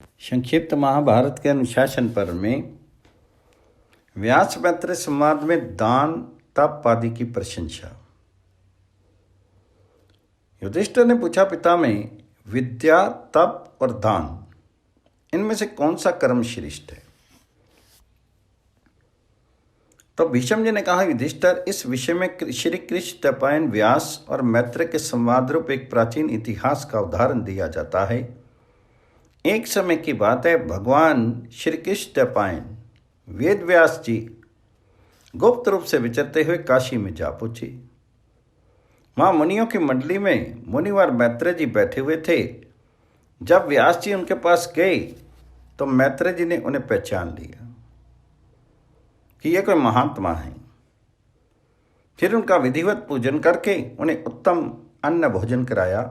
संक्षिप्त महाभारत के अनुशासन पर्व में व्यास मैत्रेय संवाद में दान तप आदि की प्रशंसा। युधिष्ठिर ने पूछा, पिता में विद्या तप और दान इनमें से कौन सा कर्म श्रेष्ठ है? तो भीष्म जी ने कहा, युधिष्ठिर, इस विषय में श्री कृष्ण द्वैपायन व्यास और मैत्रेय के संवाद रूप एक प्राचीन इतिहास का उदाहरण दिया जाता है। एक समय की बात है, भगवान श्री कृष्ण द्वैपायन वेद व्यास जी गुप्त रूप से विचरते हुए काशी में जा पहुंचे। वहां मुनियों की मंडली में मुनिवर मैत्रेय जी बैठे हुए थे। जब व्यास जी उनके पास गए तो मैत्रेय जी ने उन्हें पहचान लिया कि ये कोई महात्मा है। फिर उनका विधिवत पूजन करके उन्हें उत्तम अन्न भोजन कराया।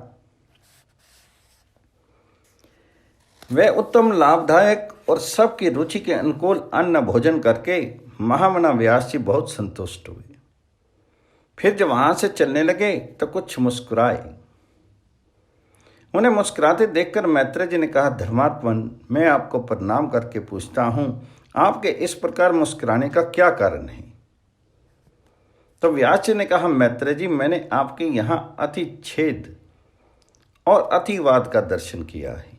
वे उत्तम लाभदायक और सबकी रुचि के अनुकूल अन्न भोजन करके महामना व्यास जी बहुत संतुष्ट हुए। फिर जब वहां से चलने लगे तो कुछ मुस्कुराए। उन्हें मुस्कुराते देखकर मैत्रेय जी ने कहा, धर्मात्मन, मैं आपको प्रणाम करके पूछता हूं, आपके इस प्रकार मुस्कुराने का क्या कारण है? तो व्यास जी ने कहा, मैत्रेय जी, मैंने आपके यहां अतिछेद और अतिवाद का दर्शन किया है।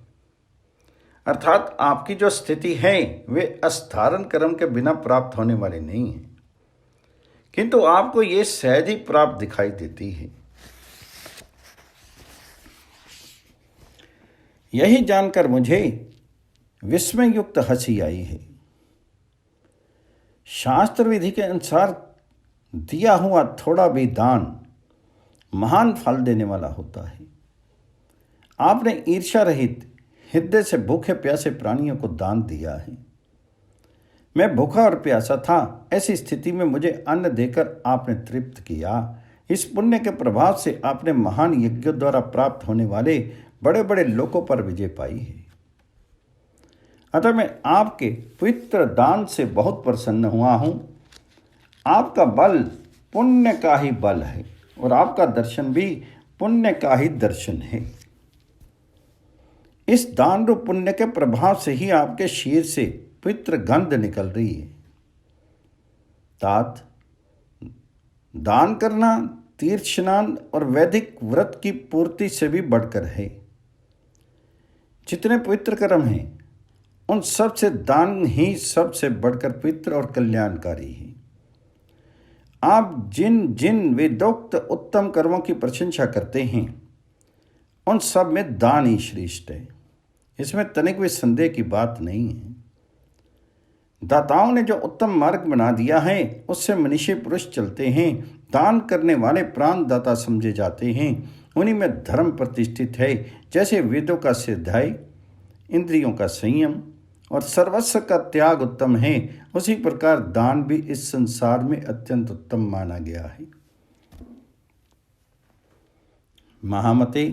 अर्थात आपकी जो स्थिति है वे असाधारण कर्म के बिना प्राप्त होने वाली नहीं है, किंतु आपको ये सहज ही प्राप्त दिखाई देती है। यही जानकर मुझे विस्मय युक्त हंसी आई है। शास्त्र विधि के अनुसार दिया हुआ थोड़ा भी दान महान फल देने वाला होता है। आपने ईर्ष्या रहित हृदय से भूखे प्यासे प्राणियों को दान दिया है। मैं भूखा और प्यासा था, ऐसी स्थिति में मुझे अन्न देकर आपने तृप्त किया। इस पुण्य के प्रभाव से आपने महान यज्ञों द्वारा प्राप्त होने वाले बड़े बड़े लोकों पर विजय पाई है। अतः मैं आपके पवित्र दान से बहुत प्रसन्न हुआ हूं। आपका बल पुण्य का ही बल है और आपका दर्शन भी पुण्य का ही दर्शन है। इस दान रूप पुण्य के प्रभाव से ही आपके शीर से पवित्र गंध निकल रही है। तात, दान करना तीर्थ स्नान और वैदिक व्रत की पूर्ति से भी बढ़कर है। जितने पवित्र कर्म हैं उन सब से दान ही सबसे बढ़कर पवित्र और कल्याणकारी है। आप जिन जिन वेदोक्त उत्तम कर्मों की प्रशंसा करते हैं उन सब में दान ही श्रेष्ठ है। इसमें तनिक भी संदेह की बात नहीं है। दाताओं ने जो उत्तम मार्ग बना दिया है उससे मनुष्य पुरुष चलते हैं। दान करने वाले प्राण दाता समझे जाते हैं। उन्हीं में धर्म प्रतिष्ठित है। जैसे वेदों का स्वाध्याय, इंद्रियों का संयम और सर्वस्व का त्याग उत्तम है, उसी प्रकार दान भी इस संसार में अत्यंत उत्तम माना गया है। महामते,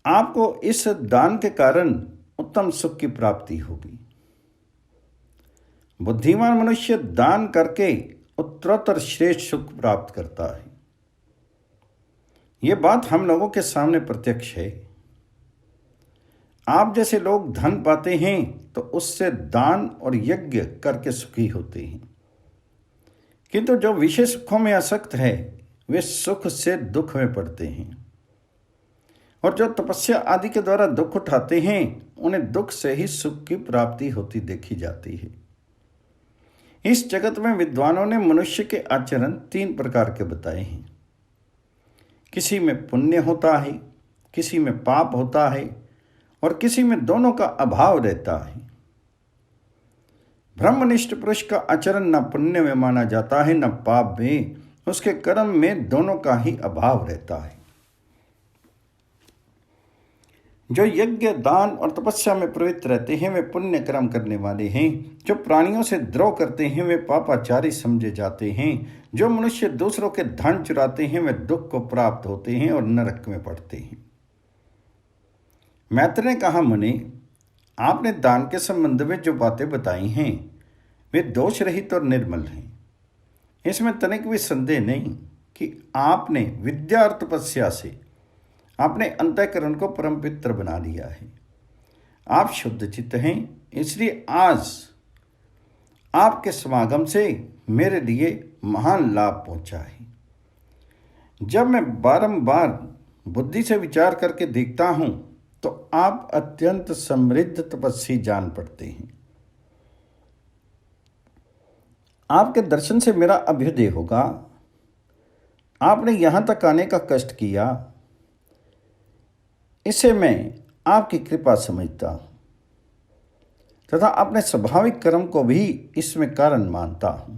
आपको इस दान के कारण उत्तम सुख की प्राप्ति होगी। बुद्धिमान मनुष्य दान करके उत्तरोत्तर श्रेष्ठ सुख प्राप्त करता है। यह बात हम लोगों के सामने प्रत्यक्ष है। आप जैसे लोग धन पाते हैं तो उससे दान और यज्ञ करके सुखी होते हैं, किंतु जो विषय सुखों में आसक्त है वे सुख से दुख में पड़ते हैं, और जो तपस्या आदि के द्वारा दुख उठाते हैं उन्हें दुख से ही सुख की प्राप्ति होती देखी जाती है। इस जगत में विद्वानों ने मनुष्य के आचरण 3 प्रकार के बताए हैं। किसी में पुण्य होता है, किसी में पाप होता है और किसी में दोनों का अभाव रहता है। ब्रह्मनिष्ठ पुरुष का आचरण न पुण्य में माना जाता है न पाप में। उसके कर्म में दोनों का ही अभाव रहता है। जो यज्ञ, दान और तपस्या में प्रवृत्त रहते हैं वे पुण्य कर्म करने वाले हैं। जो प्राणियों से द्रोह करते हैं वे पापाचारी समझे जाते हैं। जो मनुष्य दूसरों के धन चुराते हैं वे दुख को प्राप्त होते हैं और नरक में पड़ते हैं। मैत्रेय ने कहा, मुनि, आपने दान के संबंध में जो बातें बताई हैं वे दोष रहित और निर्मल हैं। इसमें तनिक भी संदेह नहीं कि आपने विद्या और तपस्या से अपने अंतःकरण को परम पवित्र बना लिया है। आप शुद्ध चित्त हैं, इसलिए आज आपके समागम से मेरे लिए महान लाभ पहुंचा है। जब मैं बारंबार बुद्धि से विचार करके देखता हूं तो आप अत्यंत समृद्ध तपस्वी जान पड़ते हैं। आपके दर्शन से मेरा अभ्युदय होगा। आपने यहां तक आने का कष्ट किया, इसे मैं आपकी कृपा समझता हूं तथा अपने स्वाभाविक कर्म को भी इसमें कारण मानता हूं।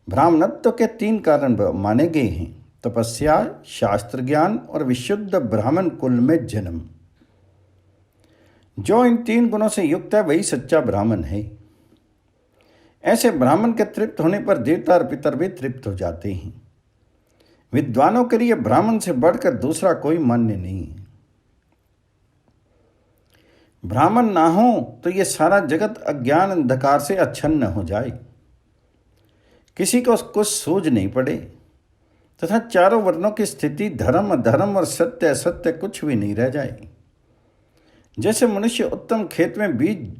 ब्राह्मणत्व के 3 कारण माने गए हैं: तपस्या, शास्त्र ज्ञान और विशुद्ध ब्राह्मण कुल में जन्म। जो इन 3 गुणों से युक्त है वही सच्चा ब्राह्मण है। ऐसे ब्राह्मण के तृप्त होने पर देवता और पितर भी तृप्त हो जाते हैं। विद्वानों के लिए ब्राह्मण से बढ़कर दूसरा कोई मान्य नहीं है। ब्राह्मण ना हो तो ये सारा जगत अज्ञान अंधकार से आच्छन्न हो जाए, किसी को कुछ सूझ नहीं पड़े तथा चारों वर्णों की स्थिति धर्म अधर्म और सत्य असत्य कुछ भी नहीं रह जाए। जैसे मनुष्य उत्तम खेत में बीज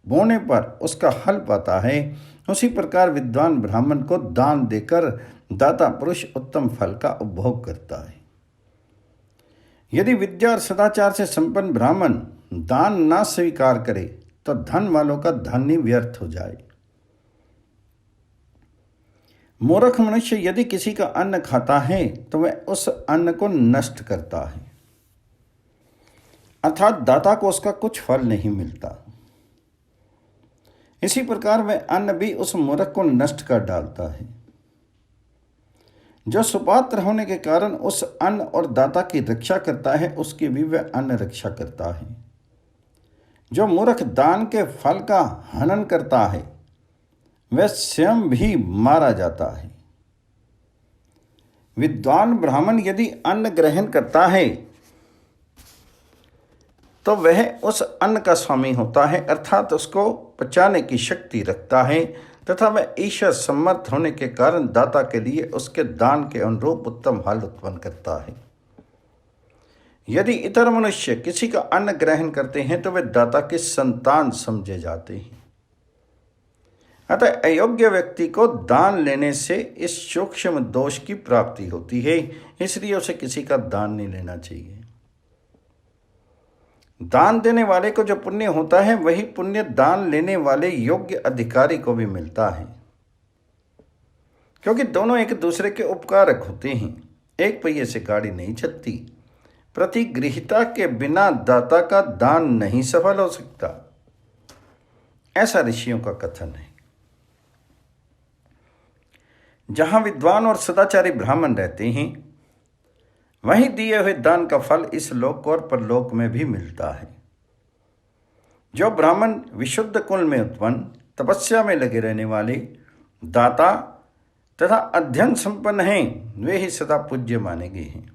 बोने पर उसका हल पाता है, उसी प्रकार विद्वान ब्राह्मण को दान देकर दाता पुरुष उत्तम फल का उपभोग करता है। यदि विद्या और सदाचार से संपन्न ब्राह्मण दान ना स्वीकार करे तो धन वालों का धन ही व्यर्थ हो जाए। मूर्ख मनुष्य यदि किसी का अन्न खाता है तो वह उस अन्न को नष्ट करता है, अर्थात दाता को उसका कुछ फल नहीं मिलता। इसी प्रकार वह अन्न भी उस मूर्ख को नष्ट कर डालता है। जो सुपात्र होने के कारण उस अन्न और दाता की रक्षा करता है, उसकी भी वह अन्न रक्षा करता है। जो मूर्ख दान के फल का हनन करता है वह स्वयं भी मारा जाता है। विद्वान ब्राह्मण यदि अन्न ग्रहण करता है तो वह उस अन्न का स्वामी होता है, अर्थात उसको पचाने की शक्ति रखता है तथा वह ईश्वर समर्थ होने के कारण दाता के लिए उसके दान के अनुरूप उत्तम फल उत्पन्न करता है। यदि इतर मनुष्य किसी का अन्न ग्रहण करते हैं तो वे दाता के संतान समझे जाते हैं। अतः अयोग्य व्यक्ति को दान लेने से इस सूक्ष्म दोष की प्राप्ति होती है, इसलिए उसे किसी का दान नहीं लेना चाहिए। दान देने वाले को जो पुण्य होता है वही पुण्य दान लेने वाले योग्य अधिकारी को भी मिलता है, क्योंकि दोनों एक दूसरे के उपकारक होते हैं। एक पहिए से गाड़ी नहीं चलती। प्रतिगृहिता के बिना दाता का दान नहीं सफल हो सकता, ऐसा ऋषियों का कथन है। जहां विद्वान और सदाचारी ब्राह्मण रहते हैं वहीं दिए हुए दान का फल इस लोक और परलोक में भी मिलता है। जो ब्राह्मण विशुद्ध कुल में उत्पन्न, तपस्या में लगे रहने वाले, दाता तथा अध्ययन संपन्न हैं, वे ही सदा पूज्य माने गए हैं।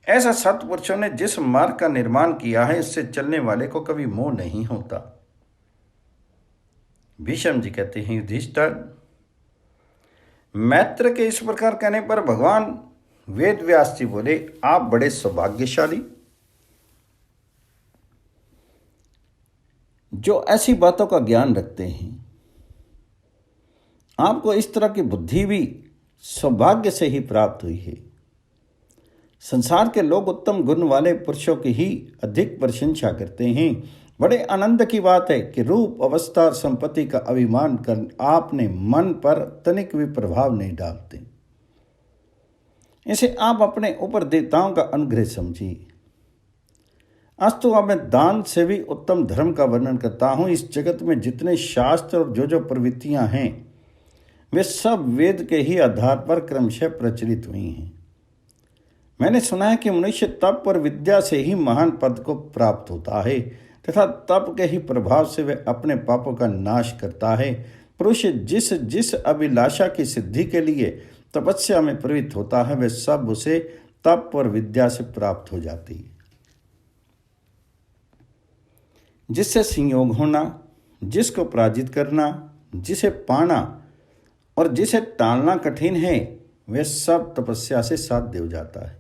ऐसा सत्पुरुषों ने जिस मार्ग का निर्माण किया है उससे चलने वाले को कभी मोह नहीं होता। भीष्म जी कहते हैं, युधिष्ठिर, मैत्र के इस प्रकार कहने पर भगवान वेद व्यास जी बोले, आप बड़े सौभाग्यशाली जो ऐसी बातों का ज्ञान रखते हैं। आपको इस तरह की बुद्धि भी सौभाग्य से ही प्राप्त हुई है। संसार के लोग उत्तम गुण वाले पुरुषों की ही अधिक प्रशंसा करते हैं। बड़े आनंद की बात है कि रूप, अवस्था और संपत्ति का अभिमान कर आपने मन पर तनिक भी प्रभाव नहीं डालते। इसे आप अपने ऊपर देवताओं का अनुग्रह समझिए। अस्तु, अब मैं दान से भी उत्तम धर्म का वर्णन करता हूँ। इस जगत में जितने शास्त्र और जो प्रवृत्तियाँ हैं वे सब वेद के ही आधार पर क्रमशः प्रचलित हुई हैं। मैंने सुना है कि मनुष्य तप और विद्या से ही महान पद को प्राप्त होता है तथा तप के ही प्रभाव से वह अपने पापों का नाश करता है। पुरुष जिस जिस अभिलाषा की सिद्धि के लिए तपस्या में प्रवृत्त होता है वह सब उसे तप और विद्या से प्राप्त हो जाती है। जिससे संयोग होना, जिसको पराजित करना, जिसे पाना और जिसे टालना कठिन है, वह सब तपस्या से साध्य हो जाता है।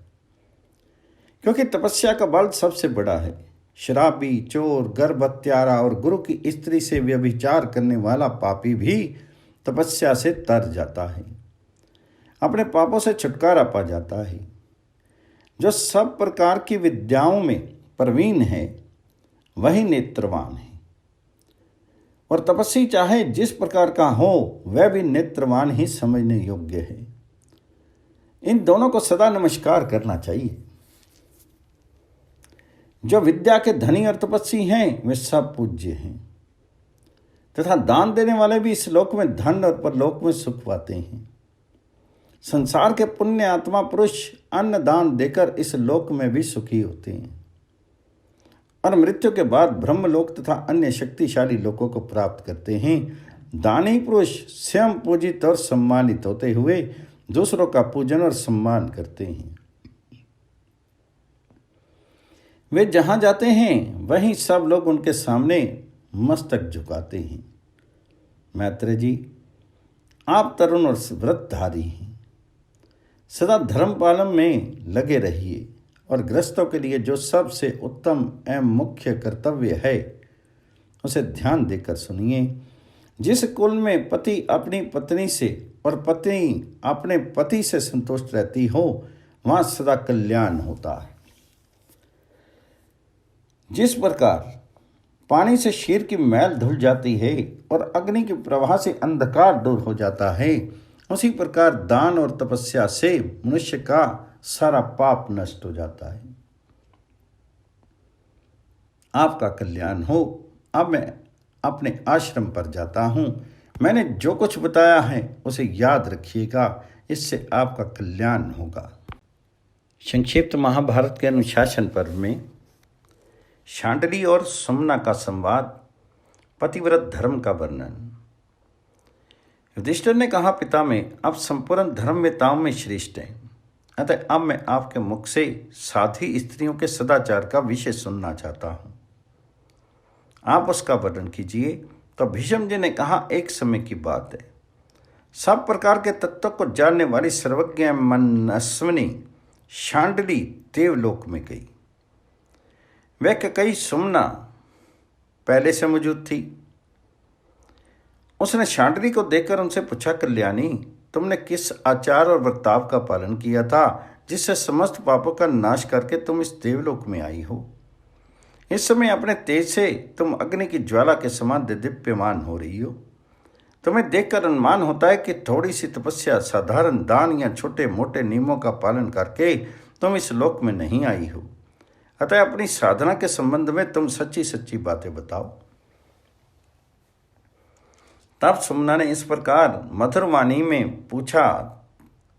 क्योंकि तपस्या का बल सबसे बड़ा है। शराबी, चोर, गर्भ हत्यारा और गुरु की स्त्री से व्यभिचार करने वाला पापी भी तपस्या से तर जाता है, अपने पापों से छुटकारा पा जाता है। जो सब प्रकार की विद्याओं में प्रवीण है वही नेत्रवान है, और तपस्वी चाहे जिस प्रकार का हो वह भी नेत्रवान ही समझने योग्य है। इन दोनों को सदा नमस्कार करना चाहिए। जो विद्या के धनी और तपस्वी हैं वे सब पूज्य हैं, तथा दान देने वाले भी इस लोक में धन और परलोक में सुख पाते हैं। संसार के पुण्य आत्मा पुरुष अन्न दान देकर इस लोक में भी सुखी होते हैं और मृत्यु के बाद ब्रह्मलोक तथा अन्य शक्तिशाली लोकों को प्राप्त करते हैं। दानी पुरुष स्वयं पूजित और सम्मानित होते हुए दूसरों का पूजन और सम्मान करते हैं। वे जहां जाते हैं वहीं सब लोग उनके सामने मस्तक झुकाते हैं। मैत्रेय जी, आप तरुण और व्रतधारी हैं, सदा धर्म पालन में लगे रहिए और गृहस्थों के लिए जो सबसे उत्तम एवं मुख्य कर्तव्य है उसे ध्यान देकर सुनिए। जिस कुल में पति अपनी पत्नी से और पत्नी अपने पति से संतुष्ट रहती हो वहां सदा कल्याण होता है। जिस प्रकार पानी से शीर की मैल धुल जाती है और अग्नि के प्रवाह से अंधकार दूर हो जाता है, उसी प्रकार दान और तपस्या से मनुष्य का सारा पाप नष्ट हो जाता है। आपका कल्याण हो। अब मैं अपने आश्रम पर जाता हूं। मैंने जो कुछ बताया है उसे याद रखिएगा, इससे आपका कल्याण होगा। संक्षिप्त महाभारत के अनुशासन पर्व में शांडिली और सुमना का संवाद, पतिव्रत धर्म का वर्णन। युधिष्ठिर ने कहा, पितामह, आप संपूर्ण धर्मवेताओं में श्रेष्ठ हैं, अतः अब मैं आपके मुख से साध्वी स्त्रियों के सदाचार का विषय सुनना चाहता हूं। आप उसका वर्णन कीजिए। तो भीष्म जी ने कहा, एक समय की बात है, सब प्रकार के तत्वों को जानने वाली सर्वज्ञ मनस्विनी शांडिली देवलोक में गई। वह कैकेयी सुमना पहले से मौजूद थी। उसने शांडिली को देखकर उनसे पूछा, कल्याणी, तुमने किस आचार और बर्ताव का पालन किया था जिससे समस्त पापों का नाश करके तुम इस देवलोक में आई हो? इस समय अपने तेज से तुम अग्नि की ज्वाला के समान दीप्यमान हो रही हो। तुम्हें देखकर अनुमान होता है कि थोड़ी सी तपस्या, साधारण दान या छोटे मोटे नियमों का पालन करके तुम इस लोक में नहीं आई हो। अतः अपनी साधना के संबंध में तुम सच्ची सच्ची बातें बताओ। तब सुमना ने इस प्रकार मधुर वाणी में पूछा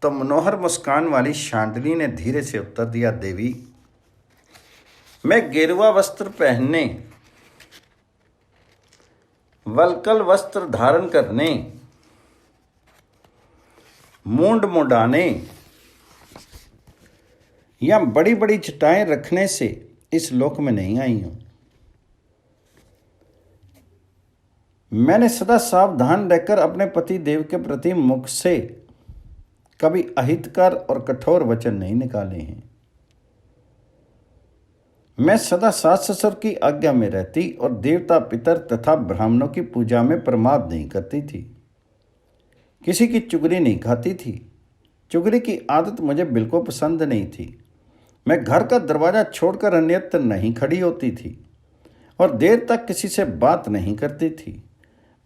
तो मनोहर मुस्कान वाली शांडिली ने धीरे से उत्तर दिया, देवी, मैं गेरुआ वस्त्र पहनने, वलकल वस्त्र धारण करने, मूंड मुंडाने या बड़ी बड़ी चटाएं रखने से इस लोक में नहीं आई हूं। मैंने सदा सावधान रहकर अपने पति देव के प्रति मुख से कभी अहितकर और कठोर वचन नहीं निकाले हैं। मैं सदा सास ससुर की आज्ञा में रहती और देवता पितर तथा ब्राह्मणों की पूजा में प्रमाद नहीं करती थी। किसी की चुगली नहीं खाती थी। चुगली की आदत मुझे बिल्कुल पसंद नहीं थी। मैं घर का दरवाजा छोड़कर अन्यत्र नहीं खड़ी होती थी और देर तक किसी से बात नहीं करती थी।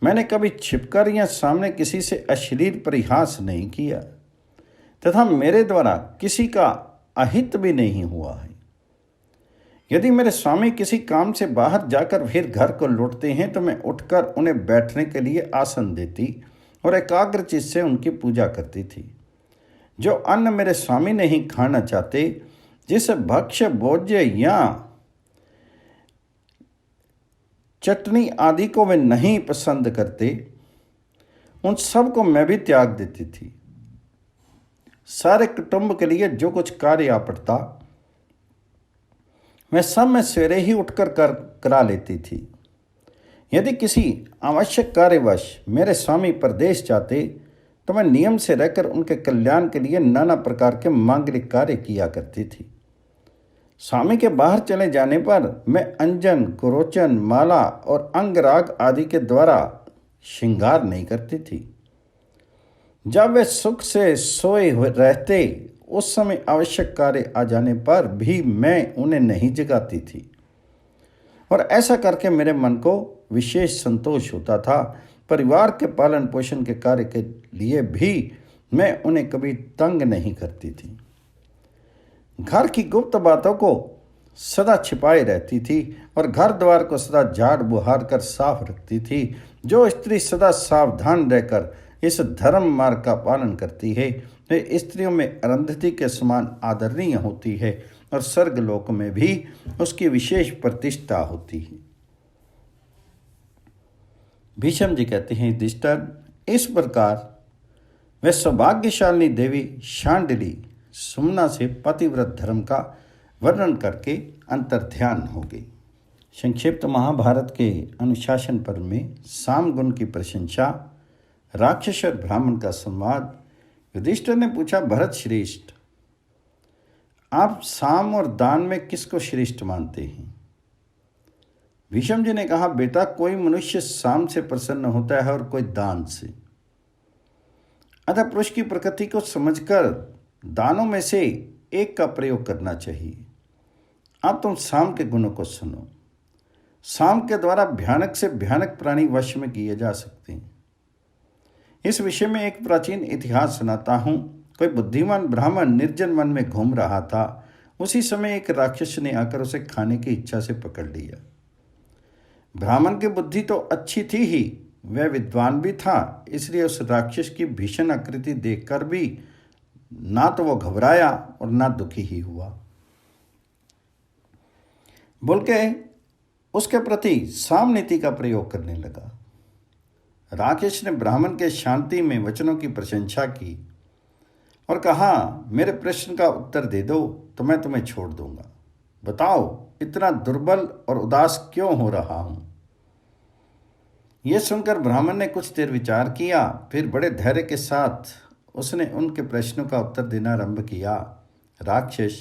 मैंने कभी छिपकर या सामने किसी से अश्लील परिहास नहीं किया तथा मेरे द्वारा किसी का अहित भी नहीं हुआ है। यदि मेरे स्वामी किसी काम से बाहर जाकर फिर घर को लौटते हैं तो मैं उठकर उन्हें बैठने के लिए आसन देती और एकाग्र चित्त से उनकी पूजा करती थी। जो अन्न मेरे स्वामी नहीं खाना चाहते, जिस भक्ष्य भोज्य या चटनी आदि को वे नहीं पसंद करते, उन सब को मैं भी त्याग देती थी। सारे कुटुंब के लिए जो कुछ कार्य आ पड़ता मैं सब में सवेरे ही उठकर करा लेती थी। यदि किसी आवश्यक कार्यवश मेरे स्वामी परदेश जाते तो मैं नियम से रहकर उनके कल्याण के लिए नाना प्रकार के मांगलिक कार्य किया करती थी। स्वामी के बाहर चले जाने पर मैं अंजन, कुरोचन, माला और अंगराग आदि के द्वारा श्रृंगार नहीं करती थी। जब वे सुख से सोए हुए रहते, उस समय आवश्यक कार्य आ जाने पर भी मैं उन्हें नहीं जगाती थी, और ऐसा करके मेरे मन को विशेष संतोष होता था। परिवार के पालन पोषण के कार्य के लिए भी मैं उन्हें कभी तंग नहीं करती थी। घर की गुप्त बातों को सदा छिपाए रहती थी और घर द्वार को सदा झाड़ बुहार कर साफ रखती थी। जो स्त्री सदा सावधान रहकर इस धर्म मार्ग का पालन करती है, वे स्त्रियों में अरुंधति के समान आदरणीय होती है और स्वर्गलोक में भी उसकी विशेष प्रतिष्ठा होती है। भीष्म जी कहते हैं, युधिष्ठिर, इस प्रकार वे सौभाग्यशालिनी देवी शांडिली सुमना से पतिव्रत धर्म का वर्णन करके अंतर्ध्यान हो गई। संक्षिप्त महाभारत के अनुशासन पर्व में साम गुण की प्रशंसा, राक्षस और ब्राह्मण का संवाद। युधिष्ठिर ने पूछा, भरत श्रेष्ठ, आप साम और दान में किसको श्रेष्ठ मानते हैं? भीष्म जी ने कहा, बेटा, कोई मनुष्य साम से प्रसन्न होता है और कोई दान से। अतः पुरुष की प्रकृति को समझकर दानों में से एक का प्रयोग करना चाहिए। अब तुम साम के गुणों को सुनो। साम के द्वारा भयानक से भयानक प्राणी वश में किए जा सकते हैं। इस विषय में एक प्राचीन इतिहास सुनाता हूँ। कोई बुद्धिमान ब्राह्मण निर्जन वन में घूम रहा था। उसी समय एक राक्षस ने आकर उसे खाने की इच्छा से पकड़ लिया। ब्राह्मण की बुद्धि तो अच्छी थी ही, वह विद्वान भी था, इसलिए उस राक्षस की भीषण आकृति देखकर भी ना तो वो घबराया और ना दुखी ही हुआ, बल्कि उसके प्रति साम नीति का प्रयोग करने लगा। राक्षस ने ब्राह्मण के शांति में वचनों की प्रशंसा की और कहा, मेरे प्रश्न का उत्तर दे दो तो मैं तुम्हें छोड़ दूंगा। बताओ, इतना दुर्बल और उदास क्यों हो रहा हूं? यह सुनकर ब्राह्मण ने कुछ देर विचार किया, फिर बड़े धैर्य के साथ उसने उनके प्रश्नों का उत्तर देना आरंभ किया। राक्षस,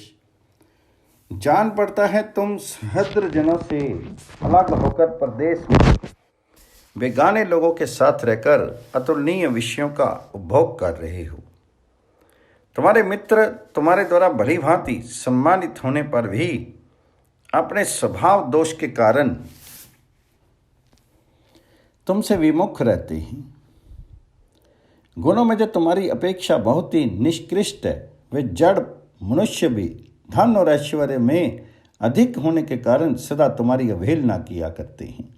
जान पड़ता है तुम सहस्त्र जनों से अलग होकर प्रदेश में बेगाने लोगों के साथ रहकर अतुलनीय विषयों का उपभोग कर रहे हो। तुम्हारे मित्र तुम्हारे द्वारा भली भांति सम्मानित होने पर भी अपने स्वभाव दोष के कारण तुमसे विमुख रहते हैं। गुणों में जो तुम्हारी अपेक्षा बहुत ही निष्कृष्ट है, वे जड़ मनुष्य भी धन और ऐश्वर्य में अधिक होने के कारण सदा तुम्हारी अवहेलना किया करते हैं।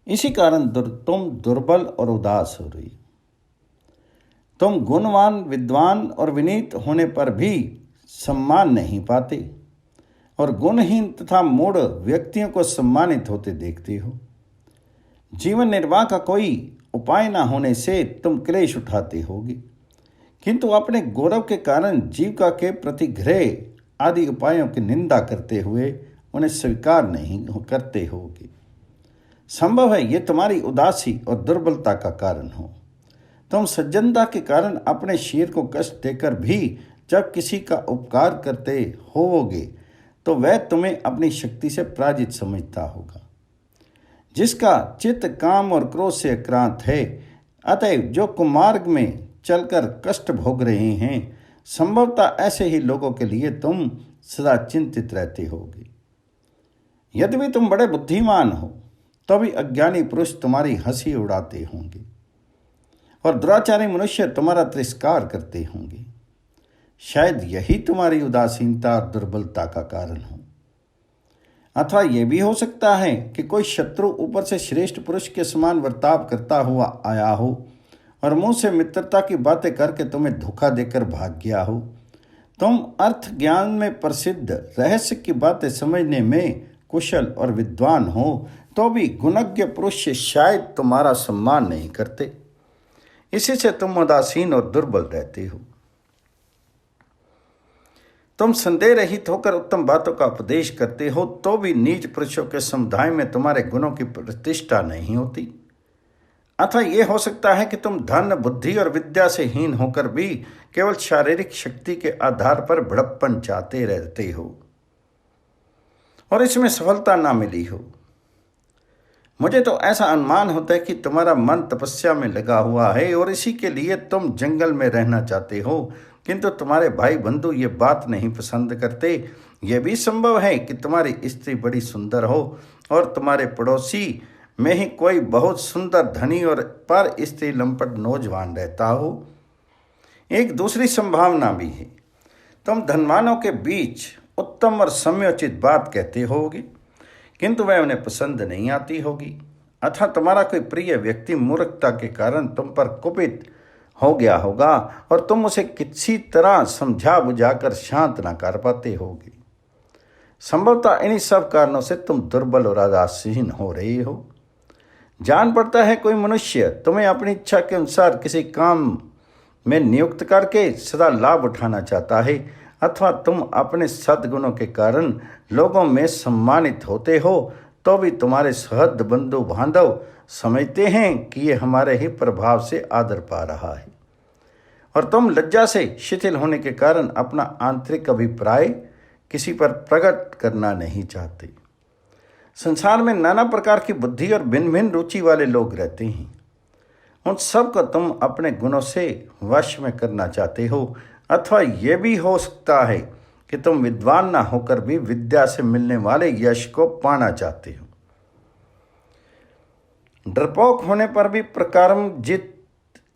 इसी कारण तुम दुर्बल और उदास हो रही। तुम गुणवान, विद्वान और विनीत होने पर भी सम्मान नहीं पाते और गुणहीन तथा मूढ़ व्यक्तियों को सम्मानित होते देखते हो। जीवन निर्वाह का कोई उपाय न होने से तुम क्लेश उठाते होगे, किंतु अपने गौरव के कारण जीविका के प्रतिग्रह आदि उपायों की निंदा करते हुए उन्हें स्वीकार नहीं करते होगे। संभव है ये तुम्हारी उदासी और दुर्बलता का कारण हो। तुम सज्जनता के कारण अपने शरीर को कष्ट देकर भी जब किसी का उपकार करते होवोगे तो वह तुम्हें अपनी शक्ति से पराजित समझता होगा। जिसका चित्त काम और क्रोध से आक्रांत है, अतएव जो कुमार्ग में चलकर कष्ट भोग रहे हैं, संभवतः ऐसे ही लोगों के लिए तुम सदा चिंतित रहते होगे। यद्यपि तुम बड़े बुद्धिमान हो तो भी अज्ञानी पुरुष तुम्हारी हंसी उड़ाते होंगे और दुराचारी मनुष्य तुम्हारा तिरस्कार करते होंगे। शायद यही तुम्हारी उदासीनता और दुर्बलता का कारण हो। अथवा यह भी हो सकता है कि कोई शत्रु ऊपर से श्रेष्ठ पुरुष के समान वर्ताव करता हुआ आया हो और मुंह से मित्रता की बातें करके तुम्हें धोखा देकर भाग गया हो। तुम अर्थ ज्ञान में प्रसिद्ध, रहस्य की बातें समझने में कुशल और विद्वान हो तो भी गुणज्ञ पुरुष शायद तुम्हारा सम्मान नहीं करते। इसी से तुम उदासीन और दुर्बल रहते हो। तुम संदेह रहित होकर उत्तम बातों का उपदेश करते हो तो भी नीच पुरुषों के समुदाय में तुम्हारे गुणों की प्रतिष्ठा नहीं होती। अथवा यह हो सकता है कि तुम धन, बुद्धि और विद्या से हीन होकर भी केवल शारीरिक शक्ति के आधार पर बड़प्पन चाहते रहते हो। और इसमें सफलता ना मिली हो। मुझे तो ऐसा अनुमान होता है कि तुम्हारा मन तपस्या में लगा हुआ है और इसी के लिए तुम जंगल में रहना चाहते हो, किंतु तुम्हारे भाई बंधु ये बात नहीं पसंद करते। यह भी संभव है कि तुम्हारी स्त्री बड़ी सुंदर हो और तुम्हारे पड़ोसी में ही कोई बहुत सुंदर धनी और पर स्त्री लंपट नौजवान रहता हो। एक दूसरी संभावना भी है, तुम धनवानों के बीच उत्तम और समयोचित बात कहते होगे, किंतु वह उन्हें पसंद नहीं आती होगी, अथवा तुम्हारा कोई प्रिय व्यक्ति मूर्खता के कारण तुम पर कुपित हो गया होगा और तुम उसे किसी तरह समझा बुझाकर शांत ना कर पाते होगे। संभवतः इन्हीं सब कारणों से तुम दुर्बल और आदासीन हो रहे हो। जान पड़ता है कोई मनुष्य तुम्हें अपनी इच्छा के अनुसार किसी काम में नियुक्त करके सदा लाभ उठाना चाहता है, अथवा तुम अपने सद्गुणों के कारण लोगों में सम्मानित होते हो तो भी तुम्हारे सहृद बंधु बांधव समझते हैं कि ये हमारे ही प्रभाव से आदर पा रहा है, और तुम लज्जा से शिथिल होने के कारण अपना आंतरिक अभिप्राय किसी पर प्रकट करना नहीं चाहते। संसार में नाना प्रकार की बुद्धि और भिन्न भिन्न रुचि वाले लोग रहते हैं। उन सब को तुम अपने गुणों से वश में करना चाहते हो, अथवा यह भी हो सकता है कि तुम विद्वान ना होकर भी विद्या से मिलने वाले यश को पाना चाहते हो। डरपोक होने पर भी प्रकारम जित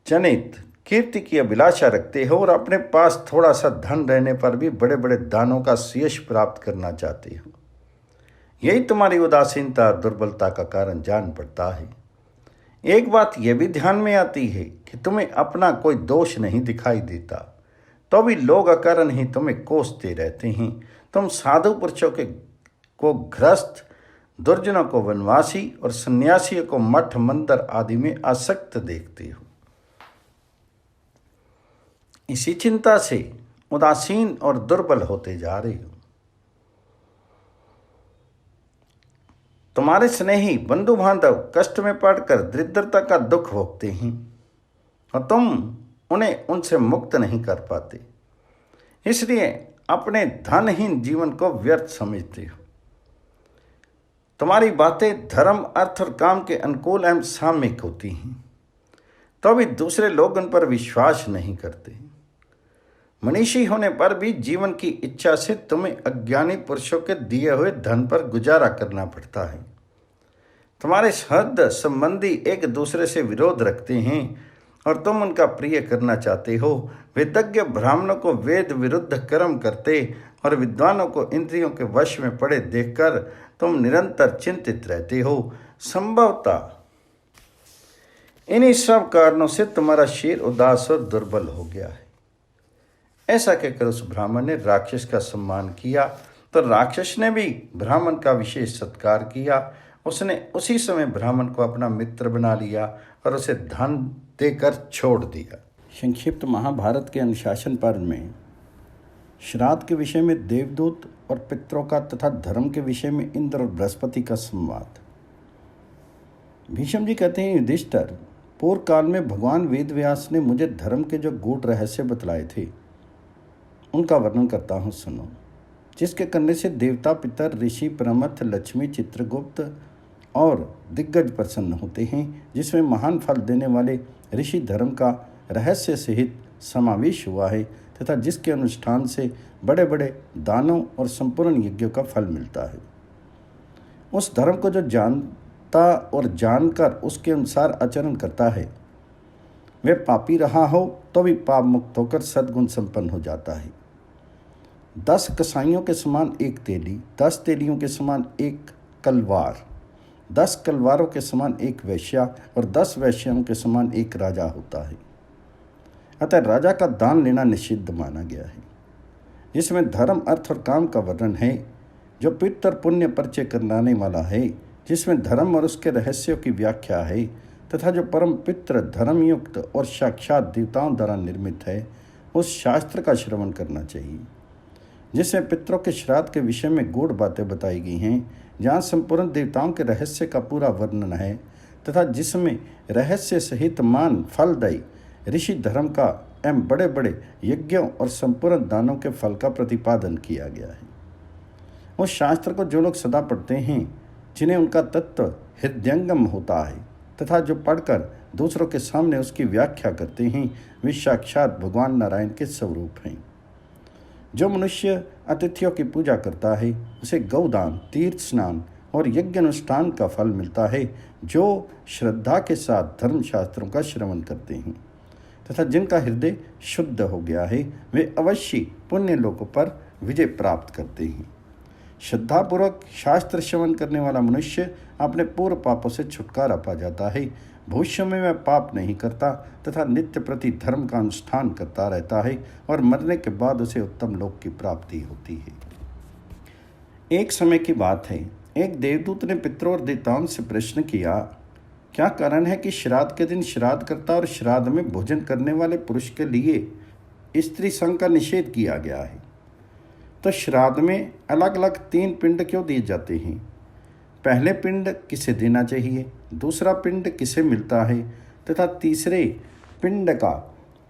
जनित कीर्ति की अभिलाषा रखते हो और अपने पास थोड़ा सा धन रहने पर भी बड़े बड़े दानों का यश प्राप्त करना चाहते हो। यही तुम्हारी उदासीनता और दुर्बलता का कारण जान पड़ता है। एक बात यह भी ध्यान में आती है कि तुम्हें अपना कोई दोष नहीं दिखाई देता, तो भी लोग अकारण ही तुम्हें कोसते रहते हैं। तुम साधु पुरुषों को गृहस्थ, दुर्जनों को वनवासी और सन्यासियों को मठ मंदिर आदि में आसक्त देखते हो। इसी चिंता से उदासीन और दुर्बल होते जा रहे हो। तुम्हारे स्नेही बंधु बांधव कष्ट में पड़कर दरिद्रता का दुख भोगते हैं और तुम उन्हें उनसे मुक्त नहीं कर पाते, इसलिए अपने धनहीन जीवन को व्यर्थ समझते हो। तुम्हारी बातें धर्म, अर्थ और काम के अनुकूल एवं सामयिक होती हैं, तो भी दूसरे लोग उन पर विश्वास नहीं करते। मनीषी होने पर भी जीवन की इच्छा से तुम्हें अज्ञानी पुरुषों के दिए हुए धन पर गुजारा करना पड़ता है। तुम्हारे सहृद संबंधी एक दूसरे से विरोध रखते हैं और तुम उनका प्रिय करना चाहते हो। वेदज्ञ ब्राह्मणों को वेद विरुद्ध कर्म करते और विद्वानों को इंद्रियों के वश में पड़े देखकर तुम निरंतर चिंतित रहते हो। संभवतः इन्हीं सब कारणों से तुम्हारा शरीर उदास और दुर्बल हो गया है। ऐसा कहकर उस ब्राह्मण ने राक्षस का सम्मान किया, तो राक्षस ने भी ब्राह्मण का विशेष सत्कार किया। उसने उसी समय ब्राह्मण को अपना मित्र बना लिया और उसे धन देकर छोड़ दिया। संक्षिप्त महाभारत के अनुशासन पर्व में श्राद्ध के विषय में देवदूत और पितरों का तथा धर्म के विषय में इंद्र और बृहस्पति का संवाद। भीष्म जी कहते हैं, युधिष्ठिर, पूर्व काल में भगवान वेदव्यास ने मुझे धर्म के जो गूढ़ रहस्य बतलाए थे उनका वर्णन करता हूँ, सुनो। जिसके करने से देवता, पितर, ऋषि, प्रमथ, लक्ष्मी, चित्रगुप्त और दिग्गज प्रसन्न होते हैं, जिसमें महान फल देने वाले ऋषि धर्म का रहस्य सहित समावेश हुआ है तथा जिसके अनुष्ठान से बड़े बड़े दानों और संपूर्ण यज्ञों का फल मिलता है। उस धर्म को जो जानता और जानकर उसके अनुसार आचरण करता है, वह पापी रहा हो तो भी पाप मुक्त होकर सद्गुण संपन्न हो जाता है। 10 कसाईयों के समान एक तेली, 10 तेलियों के समान एक कलवार, 10 कलवारों के समान एक वैश्या और 10 वैश्याओं के समान एक राजा होता है। अतः राजा का दान लेना निषिद्ध माना गया है। जिसमें धर्म, अर्थ और काम का वर्णन है, जो पितर पुण्य परिचय कराने वाला है, जिसमें धर्म और उसके रहस्यों की व्याख्या है तथा जो परम पित्र धर्मयुक्त और साक्षात देवताओं द्वारा निर्मित है, उस शास्त्र का श्रवण करना चाहिए। जिसमें पितरों के श्राद्ध के विषय में गूढ़ बातें बताई गई हैं, जहाँ संपूर्ण देवताओं के रहस्य का पूरा वर्णन है तथा जिसमें रहस्य सहित मान फलदायी ऋषि धर्म का एवं बड़े बड़े यज्ञों और संपूर्ण दानों के फल का प्रतिपादन किया गया है। उस शास्त्र को जो लोग सदा पढ़ते हैं, जिन्हें उनका तत्व हृदयंगम होता है तथा जो पढ़कर दूसरों के सामने उसकी व्याख्या करते हैं, वे साक्षात भगवान नारायण के स्वरूप हैं। जो मनुष्य अतिथियों की पूजा करता है, उसे गौदान, तीर्थ स्नान और यज्ञ अनुष्ठान का फल मिलता है, जो श्रद्धा के साथ धर्मशास्त्रों का श्रवण करते हैं तथा जिनका हृदय शुद्ध हो गया है, वे अवश्य पुण्य लोकों पर विजय प्राप्त करते हैं। श्रद्धापूर्वक शास्त्र श्रवण करने वाला मनुष्य अपने पूर्व पापों से छुटकारा पा जाता है, भविष्य में वह पाप नहीं करता तथा नित्य प्रति धर्म का अनुष्ठान करता रहता है और मरने के बाद उसे उत्तम लोक की प्राप्ति होती है। एक समय की बात है, एक देवदूत ने पितरों और देवताओं से प्रश्न किया, क्या कारण है कि श्राद्ध के दिन श्राद्ध करता और श्राद्ध में भोजन करने वाले पुरुष के लिए स्त्री संग का निषेध किया गया है? तो श्राद्ध में अलग अलग 3 पिंड क्यों दिए जाते हैं? पहले पिंड किसे देना चाहिए, दूसरा पिंड किसे मिलता है तथा तीसरे पिंड का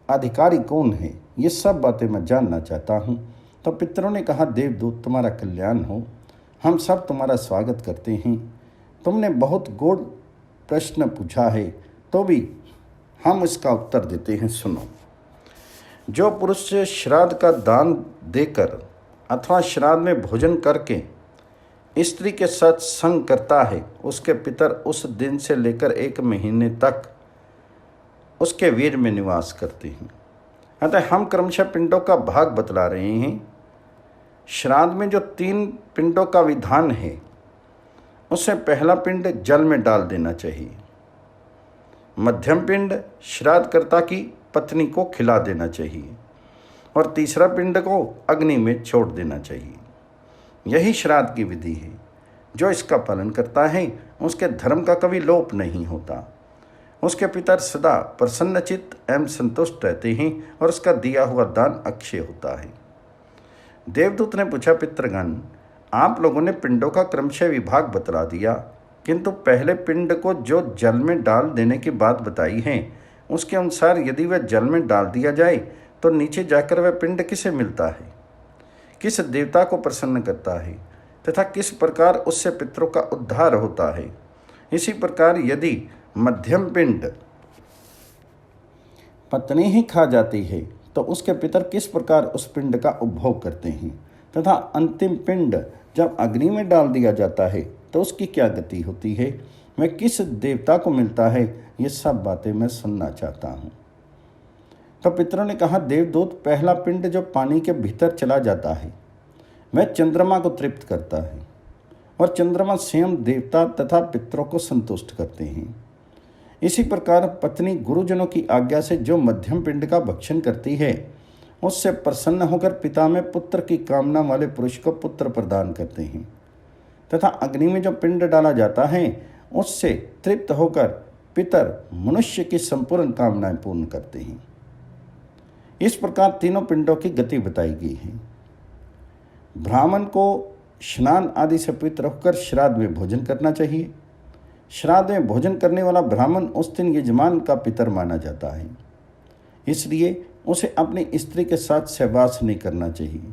अधिकारी कौन है? ये सब बातें मैं जानना चाहता हूँ। तो पितरों ने कहा, देवदूत तुम्हारा कल्याण हो, हम सब तुम्हारा स्वागत करते हैं। तुमने बहुत गूढ़ प्रश्न पूछा है, तो भी हम इसका उत्तर देते हैं, सुनो। जो पुरुष श्राद्ध का दान देकर अथवा श्राद्ध में भोजन करके स्त्री के साथ संग करता है, उसके पितर उस दिन से लेकर 1 महीने तक उसके वीर में निवास करते हैं। अतः हम क्रमशः पिंडों का भाग बतला रहे हैं। श्राद्ध में जो 3 पिंडों का विधान है, उससे पहला पिंड जल में डाल देना चाहिए, मध्यम पिंड श्राद्धकर्ता की पत्नी को खिला देना चाहिए और तीसरा पिंड को अग्नि में छोड़ देना चाहिए। यही श्राद्ध की विधि है। जो इसका पालन करता है, उसके धर्म का कभी लोप नहीं होता। उसके पितर सदा प्रसन्नचित्त एवं संतुष्ट रहते हैं और उसका दिया हुआ दान अक्षय होता है। देवदूत ने पूछा, पितृगण, आप लोगों ने पिंडों का क्रमशः विभाग बतला दिया, किंतु पहले पिंड को जो जल में डाल देने की बात बताई है, उसके अनुसार यदि वह जल में डाल दिया जाए तो नीचे जाकर वह पिंड किसे मिलता है, किस देवता को प्रसन्न करता है तथा किस प्रकार उससे पितरों का उद्धार होता है? इसी प्रकार यदि मध्यम पिंड पत्नी ही खा जाती है तो उसके पितर किस प्रकार उस पिंड का उपभोग करते हैं तथा अंतिम पिंड जब अग्नि में डाल दिया जाता है तो उसकी क्या गति होती है, वह किस देवता को मिलता है? ये सब बातें मैं सुनना चाहता हूँ। तो पितरों ने कहा, देवदूत, पहला पिंड जो पानी के भीतर चला जाता है, वह चंद्रमा को तृप्त करता है और चंद्रमा स्वयं देवता तथा पितरों को संतुष्ट करते हैं। इसी प्रकार पत्नी गुरुजनों की आज्ञा से जो मध्यम पिंड का भक्षण करती है, उससे प्रसन्न होकर पिता में पुत्र की कामना वाले पुरुष को पुत्र प्रदान करते हैं तथा अग्नि में जो पिंड डाला जाता है, उससे तृप्त होकर पितर मनुष्य की संपूर्ण कामनाएं पूर्ण करते हैं। इस प्रकार तीनों पिंडों की गति बताई गई है। ब्राह्मण को स्नान आदि से पवित्र होकर श्राद्ध में भोजन करना चाहिए। श्राद्ध में भोजन करने वाला ब्राह्मण उस दिन यजमान का पितर माना जाता है, इसलिए उसे अपनी स्त्री के साथ सहवास नहीं करना चाहिए,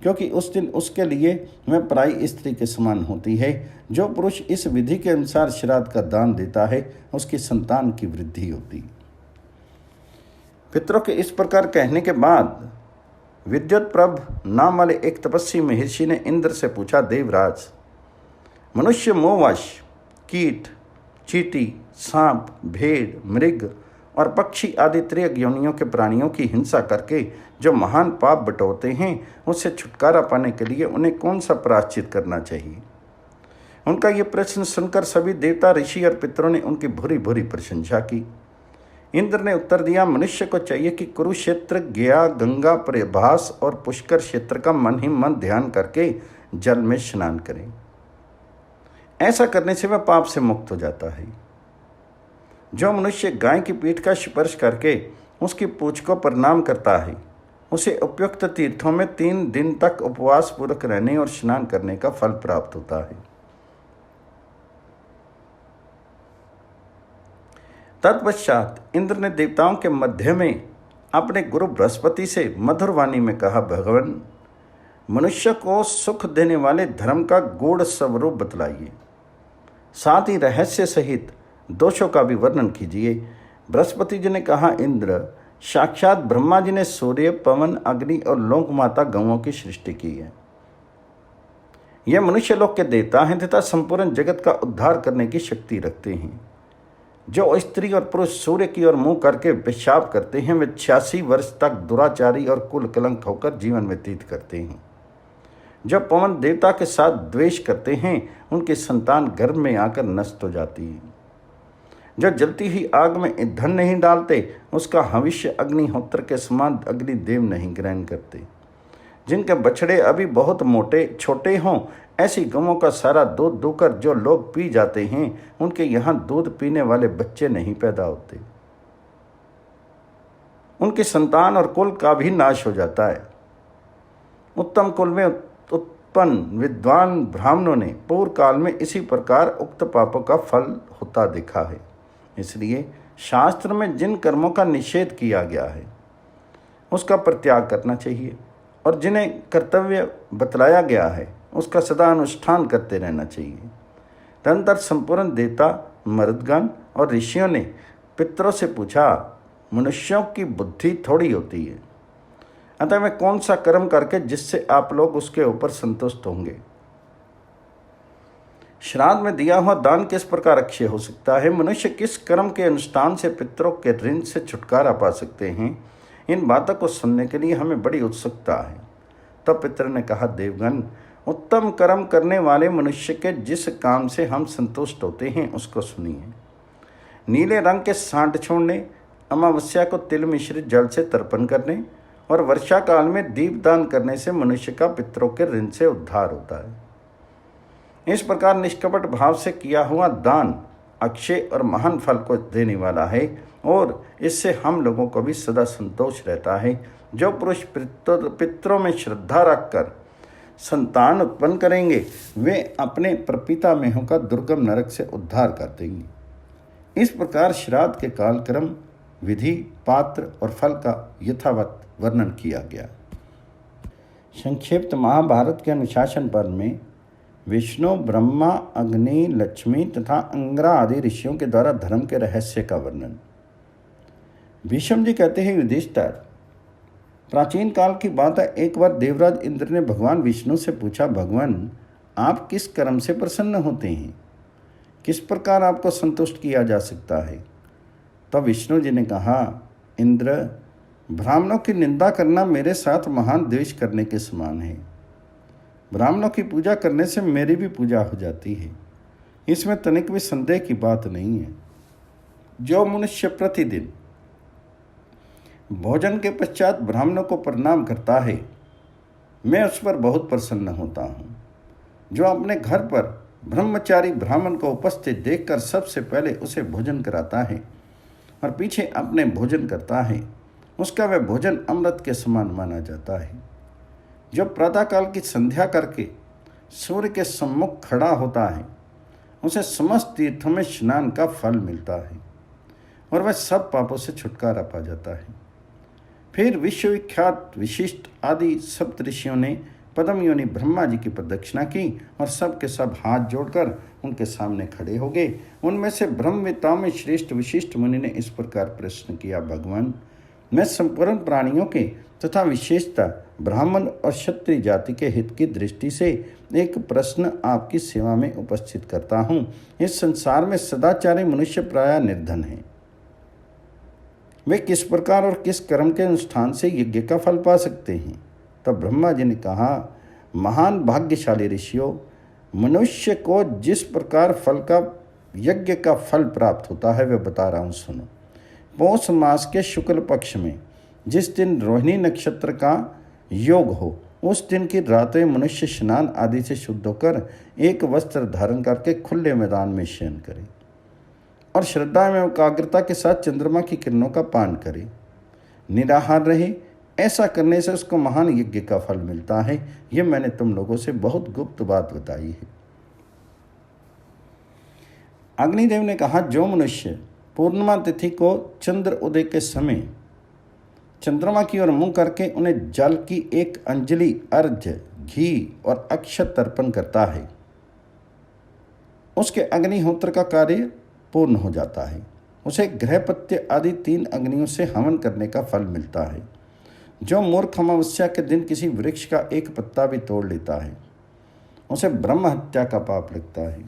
क्योंकि उस दिन उसके लिए वह पराई स्त्री के समान होती है। जो पुरुष इस विधि के अनुसार श्राद्ध का दान देता है, उसकी संतान की वृद्धि होती है। पितरों के इस प्रकार कहने के बाद विद्युतप्रभ नाम वाले एक तपस्वी महर्षि ने इंद्र से पूछा, देवराज, मनुष्य मोहवश कीट, चींटी, सांप, भेड़, मृग और पक्षी आदि त्रियग योनियों के प्राणियों की हिंसा करके जो महान पाप बटोरते हैं, उससे छुटकारा पाने के लिए उन्हें कौन सा प्रायश्चित करना चाहिए? उनका ये प्रश्न सुनकर सभी देवता, ऋषि और पितरों ने उनकी भूरी भूरी प्रशंसा की। इंद्र ने उत्तर दिया, मनुष्य को चाहिए कि कुरुक्षेत्र, गया, गंगा, प्रभास और पुष्कर क्षेत्र का मन ही मन ध्यान करके जल में स्नान करें। ऐसा करने से वह पाप से मुक्त हो जाता है। जो मनुष्य गाय की पीठ का स्पर्श करके उसकी पूंछ को प्रणाम करता है, उसे उपयुक्त तीर्थों में 3 दिन तक उपवास पूर्वक रहने और स्नान करने का फल प्राप्त होता है। तत्पश्चात इंद्र ने देवताओं के मध्य में अपने गुरु बृहस्पति से मधुर वाणी में कहा, भगवान, मनुष्य को सुख देने वाले धर्म का गूढ़ स्वरूप बतलाइए, साथ ही रहस्य सहित दोषों का भी वर्णन कीजिए। बृहस्पति जी ने कहा, इंद्र, साक्षात ब्रह्मा जी ने सूर्य, पवन, अग्नि और लोक माता गौओं की सृष्टि की है। यह मनुष्य लोक के देवता हैं तथा संपूर्ण जगत का उद्धार करने की शक्ति रखते हैं। जो स्त्री और पुरुष सूर्य की ओर मुंह करके पेशाब करते हैं, वे 86 वर्ष तक दुराचारी और कुल कलंक होकर जीवन व्यतीत करते हैं। जो पवन देवता के साथ द्वेष करते हैं, उनकी संतान गर्भ में आकर नष्ट हो जाती है। जो जलती हुई आग में ईंधन नहीं डालते, उसका भविष्य अग्निहोत्र के समान अग्निदेव नहीं ग्रहण करते। जिनके बछड़े अभी बहुत मोटे छोटे हों, ऐसी गौओं का सारा दूध दूकर जो लोग पी जाते हैं, उनके यहाँ दूध पीने वाले बच्चे नहीं पैदा होते। उनकी संतान और कुल का भी नाश हो जाता है। उत्तम कुल में उत्पन्न विद्वान ब्राह्मणों ने पूर्व काल में इसी प्रकार उक्त पापों का फल होता देखा है। इसलिए शास्त्र में जिन कर्मों का निषेध किया गया है, उसका परित्याग करना चाहिए, और जिन्हें कर्तव्य बतलाया गया है, उसका सदा अनुष्ठान करते रहना चाहिए। तदनंतर संपूर्ण देवता, मरुदगण और ऋषियों ने पितरों से पूछा, मनुष्यों की बुद्धि थोड़ी होती है, अतः मैं कौन सा कर्म करके जिससे आप लोग उसके ऊपर संतुष्ट होंगे? श्राद्ध में दिया हुआ दान किस प्रकार अक्षय हो सकता है? मनुष्य किस कर्म के अनुष्ठान से पितरों के ऋण से छुटकारा पा सकते हैं? इन बातों को सुनने के लिए हमें बड़ी उत्सुकता है। तब पितर ने कहा, देवगण, उत्तम कर्म करने वाले मनुष्य के जिस काम से हम संतुष्ट होते हैं, उसको सुनिए। नीले रंग के सांड छोड़ने, अमावस्या को तिल मिश्रित जल से तर्पण करने और वर्षा काल में दीपदान करने से मनुष्य का पितरों के ऋण से उद्धार होता है। इस प्रकार निष्कपट भाव से किया हुआ दान अक्षय और महान फल को देने वाला है, और इससे हम लोगों को भी सदा संतोष रहता है। जो पुरुष पितरों में श्रद्धा रखकर संतान उत्पन्न करेंगे, वे अपने प्रपिता में होकर दुर्गम नरक से उद्धार कर देंगे। इस प्रकार श्राद्ध के कालक्रम, विधि, पात्र और फल का यथावत वर्णन किया गया। संक्षिप्त महाभारत के अनुशासन पर्व में विष्णु, ब्रह्मा, अग्नि, लक्ष्मी तथा अंगिरा आदि ऋषियों के द्वारा धर्म के रहस्य का वर्णन। भीष्म जी कहते हैं, युधिष्ठिर, प्राचीन काल की बात है, एक बार देवराज इंद्र ने भगवान विष्णु से पूछा, भगवान, आप किस कर्म से प्रसन्न होते हैं? किस प्रकार आपको संतुष्ट किया जा सकता है? तब विष्णु जी ने कहा, इंद्र, ब्राह्मणों की निंदा करना मेरे साथ महान द्वेष करने के समान है। ब्राह्मणों की पूजा करने से मेरी भी पूजा हो जाती है, इसमें तनिक भी संदेह की बात नहीं है। जो मनुष्य प्रतिदिन भोजन के पश्चात ब्राह्मणों को प्रणाम करता है, मैं उस पर बहुत प्रसन्न होता हूँ। जो अपने घर पर ब्रह्मचारी ब्राह्मण को उपस्थित देखकर सबसे पहले उसे भोजन कराता है और पीछे अपने भोजन करता है, उसका वह भोजन अमृत के समान माना जाता है। जो प्रातःकाल की संध्या करके सूर्य के सम्मुख खड़ा होता है, उसे समस्त तीर्थों में स्नान का फल मिलता है और वह सब पापों से छुटकारा पा जाता है। फिर विश्वविख्यात विशिष्ट आदि सप्त ऋषियों ने पद्म योनि ब्रह्मा जी की प्रदक्षिणा की और सब के सब हाथ जोड़कर उनके सामने खड़े हो गए। उनमें से ब्रह्मवेत्ताओं में श्रेष्ठ विशिष्ट मुनि ने इस प्रकार प्रश्न किया, भगवान, मैं संपूर्ण प्राणियों के तथा विशेषतः ब्राह्मण और क्षत्रिय जाति के हित की दृष्टि से एक प्रश्न आपकी सेवा में उपस्थित करता हूँ। इस संसार में सदाचारी मनुष्य प्रायः निर्धन हैं। वे किस प्रकार और किस कर्म के अनुष्ठान से यज्ञ का फल पा सकते हैं? तब ब्रह्मा जी ने कहा, महान भाग्यशाली ऋषियों, मनुष्य को जिस प्रकार फल का यज्ञ का फल प्राप्त होता है वह बता रहा हूँ, सुनो। पौष मास के शुक्ल पक्ष में जिस दिन रोहिणी नक्षत्र का योग हो, उस दिन की रातें मनुष्य स्नान आदि से शुद्ध होकर एक वस्त्र धारण करके खुले मैदान में शयन करे और श्रद्धा एवं एकाग्रता के साथ चंद्रमा की किरणों का पान करे, निराहार रहे। ऐसा करने से उसको महान यज्ञ का फल मिलता है। यह मैंने तुम लोगों से बहुत गुप्त बात बताई है। अग्निदेव ने कहा, जो मनुष्य पूर्णिमा तिथि को चंद्र उदय के समय चंद्रमा की ओर मुंह करके उन्हें जल की एक अंजलि अर्घ्य घी और अक्षत तर्पण करता है, उसके अग्निहोत्र का कार्य पूर्ण हो जाता है। उसे गृहपत्य आदि 3 अग्नियों से हवन करने का फल मिलता है। जो मूर्ख अमावस्या के दिन किसी वृक्ष का एक पत्ता भी तोड़ लेता है, उसे ब्रह्म हत्या का पाप लगता है।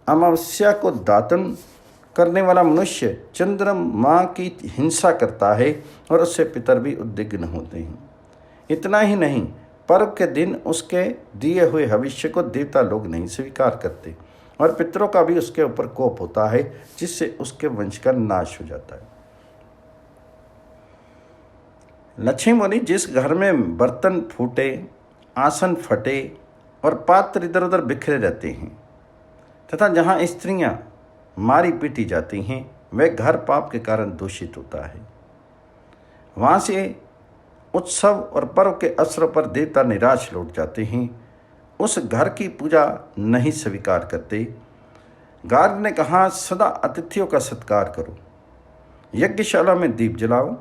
अमावस्या को दातन करने वाला मनुष्य चंद्रमा की हिंसा करता है और उससे पितर भी उद्विग्न होते हैं। इतना ही नहीं, पर्व के दिन उसके दिए हुए भविष्य को देवता लोग नहीं स्वीकार करते और पितरों का भी उसके ऊपर कोप होता है, जिससे उसके वंश का नाश हो जाता है। लक्ष्मी बोली, जिस घर में बर्तन फूटे, आसन फटे और पात्र इधर उधर बिखरे रहते हैं तथा जहाँ स्त्रियां मारी पीटी जाती हैं, वह घर पाप के कारण दूषित होता है। वहाँ से उत्सव और पर्व के अवसरों पर देवता निराश लौट जाते हैं, उस घर की पूजा नहीं स्वीकार करते। गार्ग ने कहा, सदा अतिथियों का सत्कार करो, यज्ञशाला में दीप जलाओ,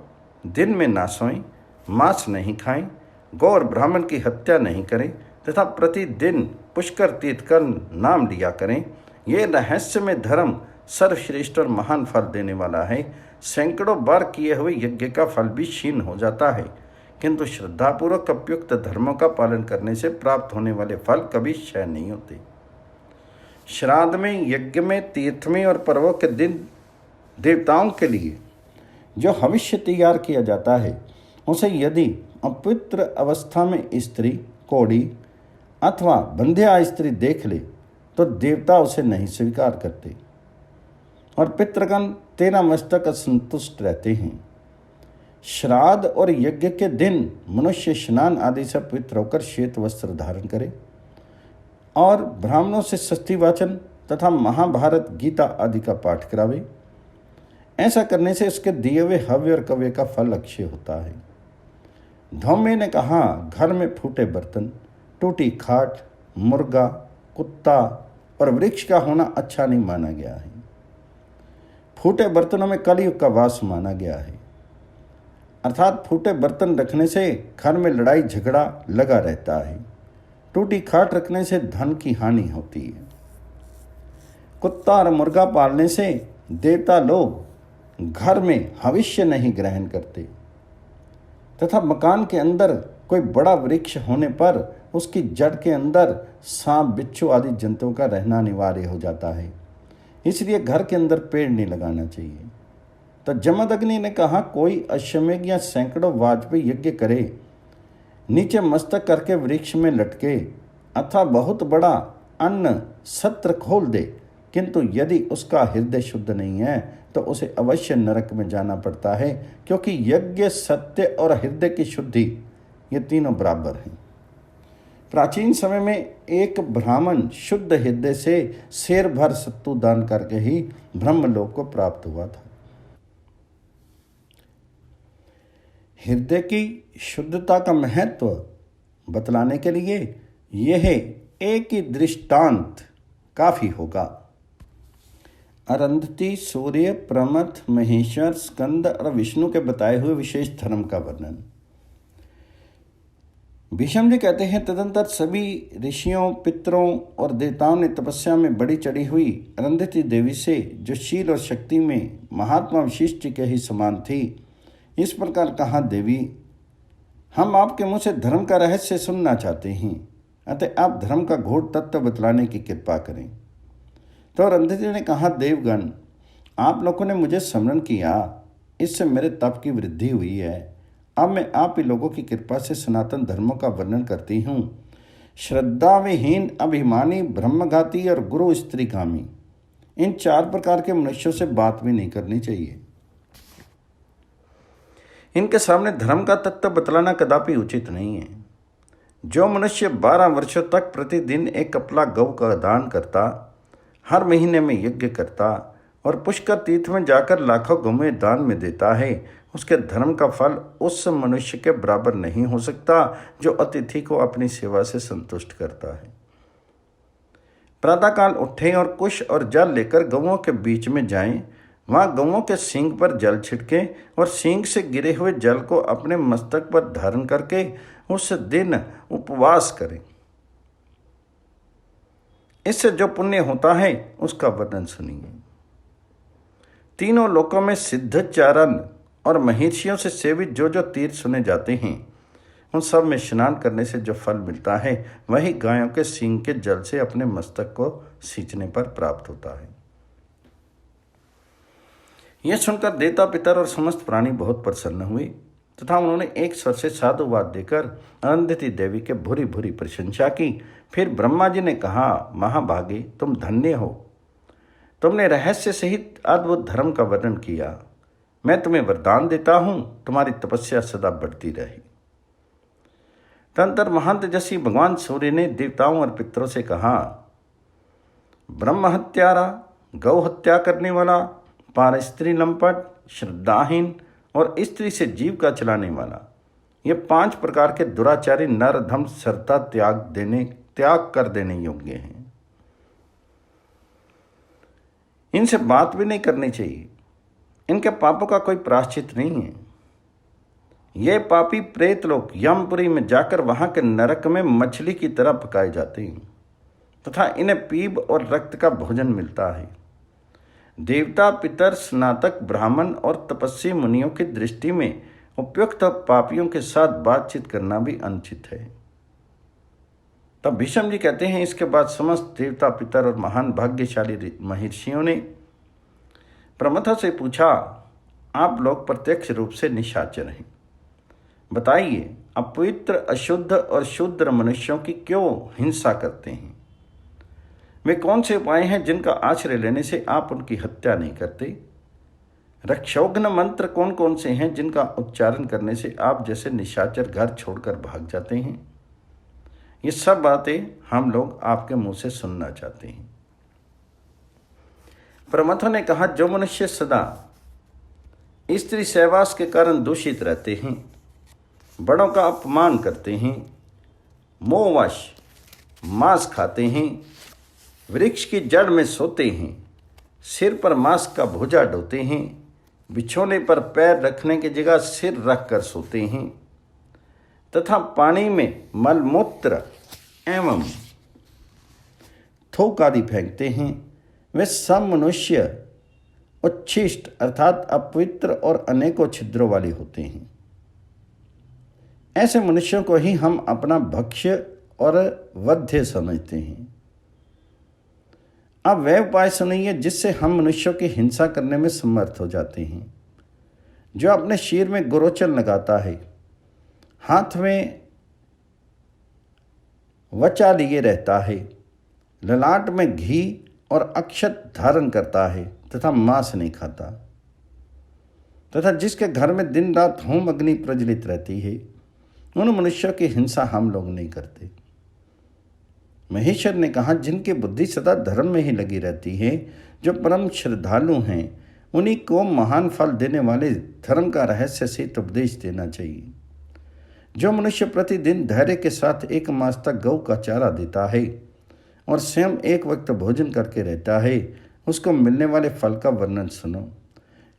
दिन में ना सोएं, मांस नहीं खाएं, गौ और ब्राह्मण की हत्या नहीं करें तथा प्रतिदिन पुष्कर तीर्थ का नाम लिया करें। ये रहस्यमय धर्म सर्वश्रेष्ठ और महान फल देने वाला है। सैकड़ों बार किए हुए यज्ञ का फल भी क्षीण हो जाता है, किंतु श्रद्धापूर्वक उपयुक्त धर्मों का पालन करने से प्राप्त होने वाले फल कभी क्षय नहीं होते। श्राद्ध में, यज्ञ में, तीर्थ में और पर्वों के दिन देवताओं के लिए जो हविष्य तैयार किया जाता है, उसे यदि अपवित्र अवस्था में स्त्री, कोढ़ी अथवा बंध्या स्त्री देख ले तो देवता उसे नहीं स्वीकार करते और पितृगण तेना मस्तक असंतुष्ट रहते हैं। श्राद्ध और यज्ञ के दिन मनुष्य स्नान आदि से पवित्र होकर श्वेत वस्त्र धारण करे और ब्राह्मणों से षष्ठी वाचन तथा महाभारत, गीता आदि का पाठ करावे। ऐसा करने से उसके दिए हुए हव्य और कव्य का फल अक्षय होता है। धौम्य ने कहा, घर में फूटे बर्तन, टूटी खाट, मुर्गा, कुत्ता और वृक्ष का होना अच्छा नहीं माना गया है। फूटे बर्तनों में कलयुग का वास माना गया है, अर्थात फूटे बर्तन रखने से घर में लड़ाई झगड़ा लगा रहता है। टूटी खाट रखने से धन की हानि होती है। कुत्ता और मुर्गा पालने से देवता लोग घर में हविष्य नहीं ग्रहण करते तथा मकान के अंदर कोई बड़ा वृक्ष होने पर उसकी जड़ के अंदर सांप, बिच्छू आदि जंतुओं का रहना अनिवार्य हो जाता है। इसलिए घर के अंदर पेड़ नहीं लगाना चाहिए। तो जमदग्नि ने कहा, कोई अश्वमेघ या सैकड़ों वाजपेयी यज्ञ करे, नीचे मस्तक करके वृक्ष में लटके अथवा बहुत बड़ा अन्न सत्र खोल दे, किंतु यदि उसका हृदय शुद्ध नहीं है तो उसे अवश्य नरक में जाना पड़ता है, क्योंकि यज्ञ, सत्य और हृदय की शुद्धि ये तीनों बराबर हैं। प्राचीन समय में एक ब्राह्मण शुद्ध हृदय से शेर भर सत्तू दान करके ही ब्रह्मलोक को प्राप्त हुआ था। हृदय की शुद्धता का महत्व बतलाने के लिए यह एक ही दृष्टांत काफी होगा। अरुंधति, सूर्य, प्रमथ, महेश्वर, स्कंद और विष्णु के बताए हुए विशेष धर्म का वर्णन। भीष्म जी कहते हैं, तदंतर सभी ऋषियों, पितरों और देवताओं ने तपस्या में बड़ी चढ़ी हुई अरुंधति देवी से, जो शील और शक्ति में महात्मा विशिष्ट के ही समान थी, इस प्रकार कहा, देवी, हम आपके मुँह से धर्म का रहस्य सुनना चाहते हैं, अतः आप धर्म का घोर तत्व बतलाने की कृपा करें। तो अरुंधति ने कहा, देवगण, आप लोगों ने मुझे स्मरण किया, इससे मेरे तप की वृद्धि हुई है। अब मैं आप ही लोगों की कृपा से सनातन धर्मों का वर्णन करती हूँ। श्रद्धा विहीन, अभिमानी, ब्रह्मघाती और गुरु स्त्रीगामी, इन 4 प्रकार के मनुष्यों से बात भी नहीं करनी चाहिए। इनके सामने धर्म का तत्व बतलाना कदापि उचित नहीं है। जो मनुष्य 12 वर्षों तक प्रतिदिन एक कपला गौ का दान करता, हर महीने में यज्ञ करता और पुष्कर तीर्थ में जाकर लाखों गौएं दान में देता है, उसके धर्म का फल उस मनुष्य के बराबर नहीं हो सकता जो अतिथि को अपनी सेवा से संतुष्ट करता है। प्रातःकाल उठें और कुश और जल लेकर गौओं के बीच में जाएं, वहाँ गौओं के सींग पर जल छिड़कें और सींग से गिरे हुए जल को अपने मस्तक पर धारण करके उस दिन उपवास करें। इससे जो पुण्य होता है उसका वर्णन सुनिए। तीनों लोकों में सिद्धचारण और महर्षियों से सेवित जो जो तीर्थ सुने जाते हैं, उन सब में स्नान करने से जो फल मिलता है वही गायों के सींग के जल से अपने मस्तक को सींचने पर प्राप्त होता है। यह सुनकर देवता, पितर और समस्त प्राणी बहुत प्रसन्न हुए तथा उन्होंने एक स्वर से साधुवाद देकर अरुंधति देवी के भूरी भूरी प्रशंसा की। फिर ब्रह्मा जी ने कहा, महाभागे, तुम धन्य हो, तुमने रहस्य सहित अद्भुत धर्म का वर्णन किया। मैं तुम्हें वरदान देता हूं, तुम्हारी तपस्या सदा बढ़ती रहे। तदंतर महान तेजस्वी भगवान सूर्य ने देवताओं और पितरों से कहा, ब्रह्म हत्यारा, गौ हत्या करने वाला, पार स्त्री लंपट, श्रद्धाहीन और स्त्री से जीव का चलाने वाला, ये 5 प्रकार के दुराचारी नर धम सरता त्याग कर देने योग्य हैं। इनसे बात भी नहीं करनी चाहिए। इनके पापों का कोई प्रायश्चित नहीं है। ये पापी प्रेत लोग यमपुरी में जाकर वहां के नरक में मछली की तरह पकाए जाते हैं तथा इन्हें पीप और रक्त का भोजन मिलता है। देवता, पितर, स्नातक, ब्राह्मण और तपस्वी मुनियों की दृष्टि में उपयुक्त पापियों के साथ बातचीत करना भी अनुचित है। तब भीष्म जी कहते हैं, इसके बाद समस्त देवता, पितर और महान भाग्यशाली महर्षियों ने प्रमथ से पूछा, आप लोग प्रत्यक्ष रूप से निशाचर हैं, बताइए अपवित्र, अशुद्ध और शूद्र मनुष्यों की क्यों हिंसा करते हैं? वे कौन से उपाय हैं जिनका आश्रय लेने से आप उनकी हत्या नहीं करते? रक्षोघ्न मंत्र कौन कौन से हैं जिनका उच्चारण करने से आप जैसे निशाचर घर छोड़कर भाग जाते हैं? ये सब बातें हम लोग आपके मुंह से सुनना चाहते हैं। प्रमथों ने कहा, जो मनुष्य सदा स्त्री सहवास के कारण दूषित रहते हैं, बड़ों का अपमान करते हैं, मोहवश मांस खाते हैं, वृक्ष की जड़ में सोते हैं, सिर पर मांस का भुजा ढोते हैं, बिछोने पर पैर रखने की जगह सिर रख कर सोते हैं तथा पानी में मलमूत्र एवं थूक आदि फेंकते हैं, वे सब मनुष्य उच्छिष्ट अर्थात अपवित्र और अनेकों छिद्रों वाले होते हैं। ऐसे मनुष्यों को ही हम अपना भक्ष्य और वध्य समझते हैं। अब वह उपाय सुनिए जिससे हम मनुष्यों की हिंसा करने में समर्थ हो जाते हैं। जो अपने शीर में गोरोचन लगाता है, हाथ में वचा लिए रहता है, ललाट में घी और अक्षत धारण करता है तथा मांस नहीं खाता, तथा जिसके घर में दिन रात होम अग्नि प्रज्वलित रहती है, उन मनुष्यों की हिंसा हम लोग नहीं करते। महेश्वर ने कहा, जिनकी बुद्धि सदा धर्म में ही लगी रहती है, जो परम श्रद्धालु हैं, उन्हीं को महान फल देने वाले धर्म का रहस्य से उपदेश देना चाहिए। जो मनुष्य प्रतिदिन धैर्य के साथ 1 मास तक गौ का चारा देता है और स्वयं एक वक्त भोजन करके रहता है, उसको मिलने वाले फल का वर्णन सुनो।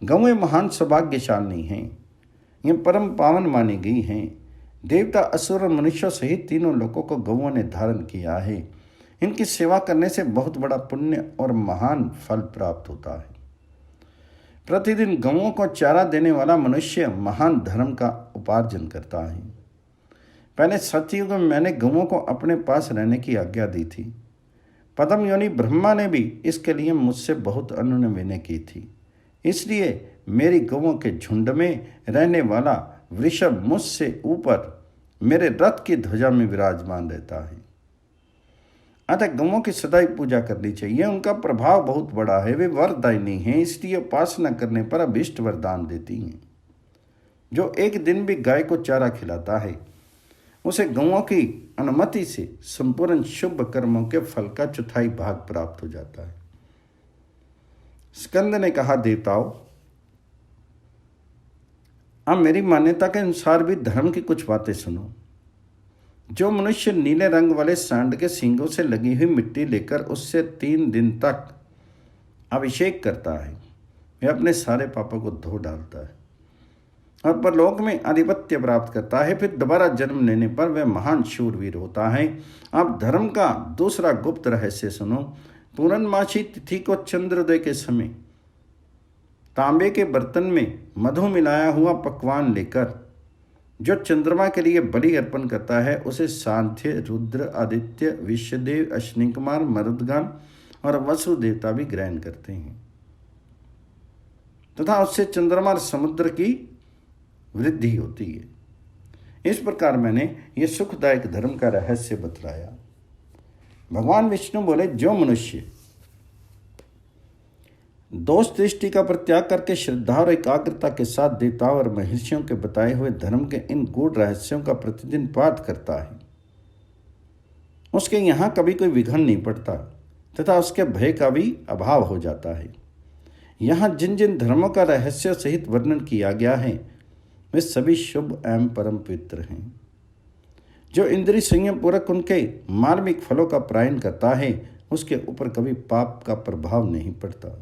गौएं महान सौभाग्यशाली हैं, ये परम पावन मानी गई हैं। देवता, असुर और मनुष्यों सहित तीनों लोगों को गौओं ने धारण किया है। इनकी सेवा करने से बहुत बड़ा पुण्य और महान फल प्राप्त होता है। प्रतिदिन गौओं को चारा देने वाला मनुष्य महान धर्म का उपार्जन करता है। पहले सतयुग में मैंने गौओं को अपने पास रहने की आज्ञा दी थी। पद्म योनि ब्रह्मा ने भी इसके लिए मुझसे बहुत अनुनय विनय की थी। इसलिए मेरी गौओं के झुंड में रहने वाला वृषभ मुझसे ऊपर मेरे रथ की ध्वजा में विराजमान रहता है। अतः गौओं की सदैव पूजा करनी चाहिए। उनका प्रभाव बहुत बड़ा है, वे वरदायिनी हैं, इसलिए उपासना करने पर अभीष्ट वरदान देती हैं। जो एक दिन भी गाय को चारा खिलाता है, उसे गौओं की अनुमति से संपूर्ण शुभ कर्मों के फल का 1/4 भाग प्राप्त हो जाता है। स्कंद ने कहा, देवताओं, अब मेरी मान्यता के अनुसार भी धर्म की कुछ बातें सुनो। जो मनुष्य नीले रंग वाले सांड के सींगों से लगी हुई मिट्टी लेकर उससे 3 दिन तक अभिषेक करता है, वह अपने सारे पापों को धो डालता है और परलोक में आधिपत्य प्राप्त करता है। फिर दोबारा जन्म लेने पर वह महान शूरवीर होता है। आप धर्म का दूसरा गुप्त रहस्य सुनो। पूर्णमासी तिथि को चंद्रोदय के समय तांबे के बर्तन में मधु मिलाया हुआ पकवान लेकर जो चंद्रमा के लिए बलि अर्पण करता है उसे सांध्य, रुद्र, आदित्य, विश्वदेव, अश्विनी कुमार, मरुदगण और वसु देवता भी ग्रहण करते हैं तथा उससे चंद्रमा और समुद्र की वृद्धि होती है। इस प्रकार मैंने ये सुखदायक धर्म का रहस्य बतलाया। भगवान विष्णु बोले, जो मनुष्य दोष दृष्टि का परित्याग करके श्रद्धा और एकाग्रता के साथ देवताओं और महर्षियों के बताए हुए धर्म के इन गूढ़ रहस्यों का प्रतिदिन पाठ करता है, उसके यहाँ कभी कोई विघ्न नहीं पड़ता तथा उसके भय का भी अभाव हो जाता है। यहाँ जिन जिन धर्मों का रहस्य सहित वर्णन किया गया है वे सभी शुभ एवं परम पवित्र हैं। जो इंद्रिय संयम पूर्वक उनके मार्मिक फलों का प्रायण करता है उसके ऊपर कभी पाप का प्रभाव नहीं पड़ता।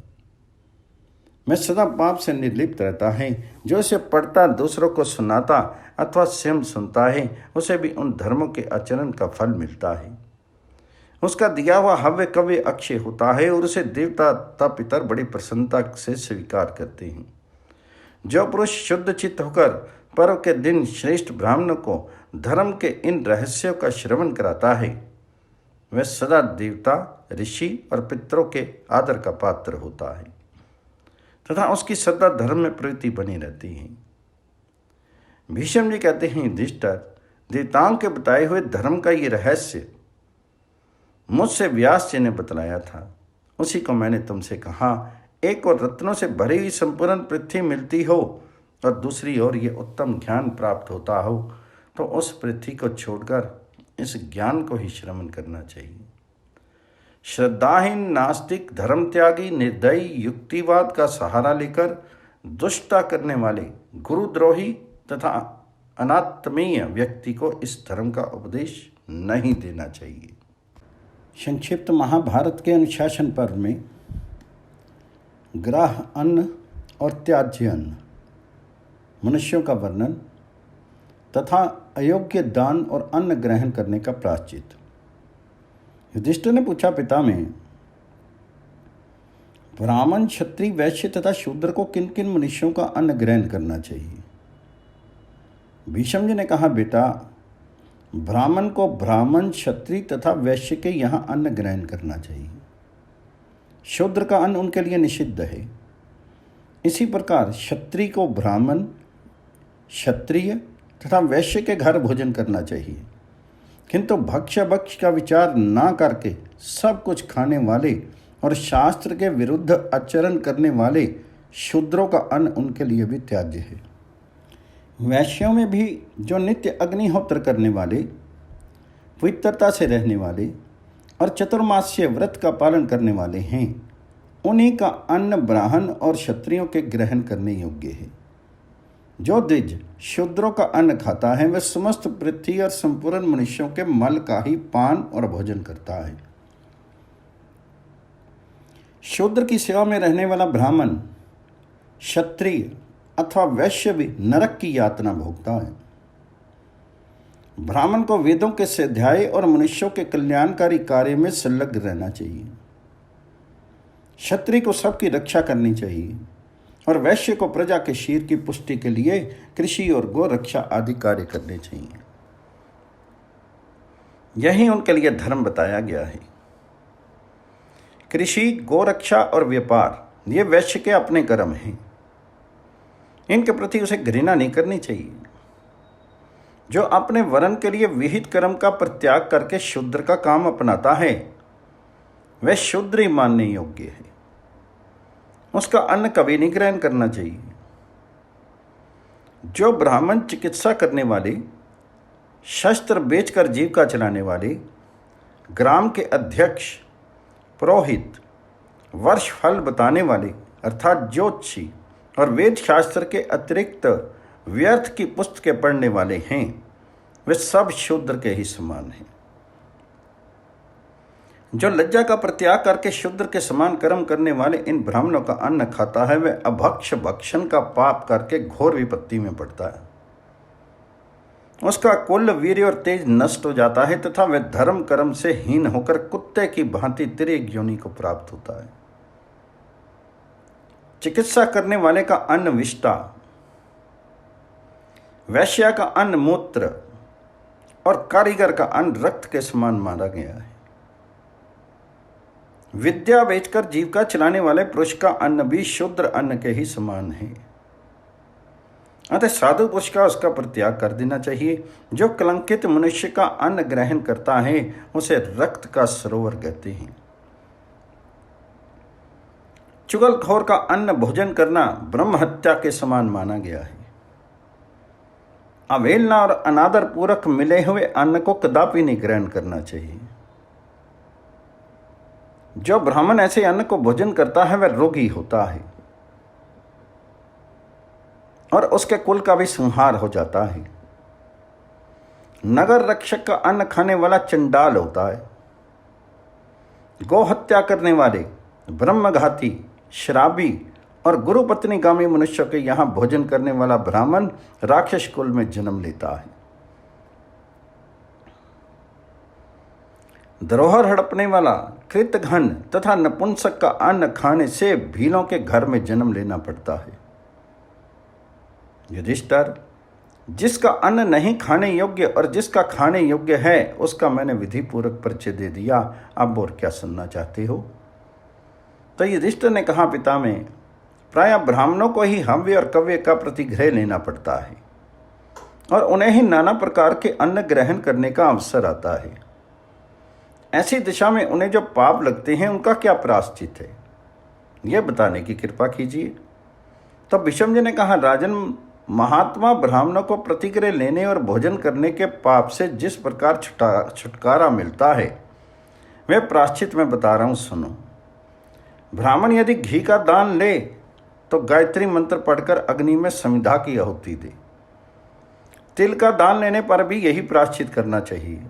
मैं सदा पाप से निर्लिप्त रहता है। जो इसे पढ़ता, दूसरों को सुनाता अथवा स्वयं सुनता है उसे भी उन धर्मों के आचरण का फल मिलता है। उसका दिया हुआ हव्य कव्य अक्षय होता है और उसे देवता तथा पितर बड़ी प्रसन्नता से स्वीकार करते हैं। जो पुरुष शुद्ध चित्त होकर पर्व के दिन श्रेष्ठ ब्राह्मणों को धर्म के इन रहस्यों का श्रवण कराता है वह सदा देवता, ऋषि और पितरों के आदर का पात्र होता है तथा उसकी सदा धर्म में प्रवृत्ति बनी रहती है। भीष्म जी कहते हैं, युधिष्ठिर, देवताओं के बताए हुए धर्म का ये रहस्य मुझसे व्यास जी ने बतलाया था, उसी को मैंने तुमसे कहा। एक और रत्नों से भरी हुई संपूर्ण पृथ्वी मिलती हो और दूसरी ओर ये उत्तम ज्ञान प्राप्त होता हो तो उस पृथ्वी को छोड़कर इस ज्ञान को ही श्रवण करना चाहिए। श्रद्धाहीन, नास्तिक, धर्म त्यागी, निर्दयी, युक्तिवाद का सहारा लेकर दुष्टता करने वाले, गुरुद्रोही तथा अनात्मीय व्यक्ति को इस धर्म का उपदेश नहीं देना चाहिए। संक्षिप्त महाभारत के अनुशासन पर्व में ग्राह अन्न और त्याज्य अन्न, मनुष्यों का वर्णन तथा अयोग्य दान और अन्न ग्रहण करने का प्रायश्चित। युधिष्ठिर ने पूछा, पिता में ब्राह्मण, क्षत्रिय, वैश्य तथा शूद्र को किन किन मनुष्यों का अन्न ग्रहण करना चाहिए? भीष्म जी ने कहा, बेटा, ब्राह्मण को ब्राह्मण, क्षत्रिय तथा वैश्य के यहाँ अन्न ग्रहण करना चाहिए। शूद्र का अन्न उनके लिए निषिद्ध है। इसी प्रकार क्षत्रिय को ब्राह्मण, क्षत्रिय तथा वैश्य के घर भोजन करना चाहिए, किंतु भक्ष्य भक्ष का विचार ना करके सब कुछ खाने वाले और शास्त्र के विरुद्ध आचरण करने वाले शूद्रों का अन्न उनके लिए भी त्याज्य है। वैश्यों में भी जो नित्य अग्निहोत्र करने वाले, पवित्रता से रहने वाले और चतुर्मास्यीय व्रत का पालन करने वाले हैं, उन्हीं का अन्न ब्राह्मण और क्षत्रियों के ग्रहण करने योग्य है। जो द्विज शूद्रों का अन्न खाता है वह समस्त पृथ्वी और संपूर्ण मनुष्यों के मल का ही पान और भोजन करता है। शूद्र की सेवा में रहने वाला ब्राह्मण, क्षत्रिय अथवा वैश्य भी नरक की यातना भोगता है। ब्राह्मण को वेदों के स्वाध्याय और मनुष्यों के कल्याणकारी कार्य में संलग्न रहना चाहिए। क्षत्रिय को सबकी रक्षा करनी चाहिए और वैश्य को प्रजा के शीर की पुष्टि के लिए कृषि और गो रक्षा आदि कार्य करने चाहिए। यही उनके लिए धर्म बताया गया है। कृषि, गो रक्षा और व्यापार ये वैश्य के अपने कर्म हैं। इनके प्रति उसे घृणा नहीं करनी चाहिए। जो अपने वर्ण के लिए विहित कर्म का परित्याग करके शूद्र का काम अपनाता है वह शूद्र ही मानने योग्य है। उसका अन्न कभी नहीं ग्रहण करना चाहिए। जो ब्राह्मण चिकित्सा करने वाले, शस्त्र बेचकर जीविका चलाने वाले, ग्राम के अध्यक्ष, पुरोहित, वर्ष फल बताने वाले अर्थात ज्योतिषी और वेद शास्त्र के अतिरिक्त व्यर्थ की पुस्तकें पढ़ने वाले हैं वे सब शूद्र के ही समान हैं। जो लज्जा का परित्याग करके शूद्र के समान कर्म करने वाले इन ब्राह्मणों का अन्न खाता है वह अभक्ष भक्षण का पाप करके घोर विपत्ति में पड़ता है। उसका कुल वीर्य और तेज नष्ट हो जाता है तथा वह धर्म कर्म से हीन होकर कुत्ते की भांति तिर्यक योनि को प्राप्त होता है। चिकित्सा करने वाले का अन्न विष्टा, वैश्या का अन्न मूत्र और कारीगर का अन्न रक्त के समान माना गया है। विद्या बेचकर जीविका चलाने वाले पुरुष का अन्न भी शूद्र अन्न के ही समान है। अतः साधु पुरुष का उसका परित्याग कर देना चाहिए। जो कलंकित मनुष्य का अन्न ग्रहण करता है उसे रक्त का सरोवर कहते हैं। चुगलखोर का अन्न भोजन करना ब्रह्म हत्या के समान माना गया है। अवहेलना और अनादर पूर्वक मिले हुए अन्न को कदापि नहीं ग्रहण करना चाहिए। जो ब्राह्मण ऐसे अन्न को भोजन करता है वह रोगी होता है और उसके कुल का भी संहार हो जाता है। नगर रक्षक का अन्न खाने वाला चंडाल होता है। गौ हत्या करने वाले, ब्रह्मघाती, शराबी और गुरु पत्नीगामी मनुष्यों के यहाँ भोजन करने वाला ब्राह्मण राक्षस कुल में जन्म लेता है। धरोहर हड़पने वाला, कृतघ्न तथा नपुंसक का अन्न खाने से भीलों के घर में जन्म लेना पड़ता है। युधिष्ठिर, जिसका अन्न नहीं खाने योग्य और जिसका खाने योग्य है उसका मैंने विधि पूर्वक परिचय दे दिया, अब और क्या सुनना चाहते हो? तो युधिष्ठिर ने कहा, पिता में प्रायः ब्राह्मणों को ही हव्य और कव्य का प्रतिग्रह लेना पड़ता है और उन्हें ही नाना प्रकार के अन्न ग्रहण करने का अवसर आता है। ऐसी दिशा में उन्हें जो पाप लगते हैं उनका क्या प्रायश्चित है, यह बताने की कृपा कीजिए। तब विषम जी ने कहा, राजन, महात्मा ब्राह्मणों को प्रतिग्रह लेने और भोजन करने के पाप से जिस प्रकार छुटकारा मिलता है वह प्रायश्चित मैं बता रहा हूँ, सुनो। ब्राह्मण यदि घी का दान ले तो गायत्री मंत्र पढ़कर अग्नि में समिधा की आहुति दे। तिल का दान लेने पर भी यही प्रायश्चित करना चाहिए।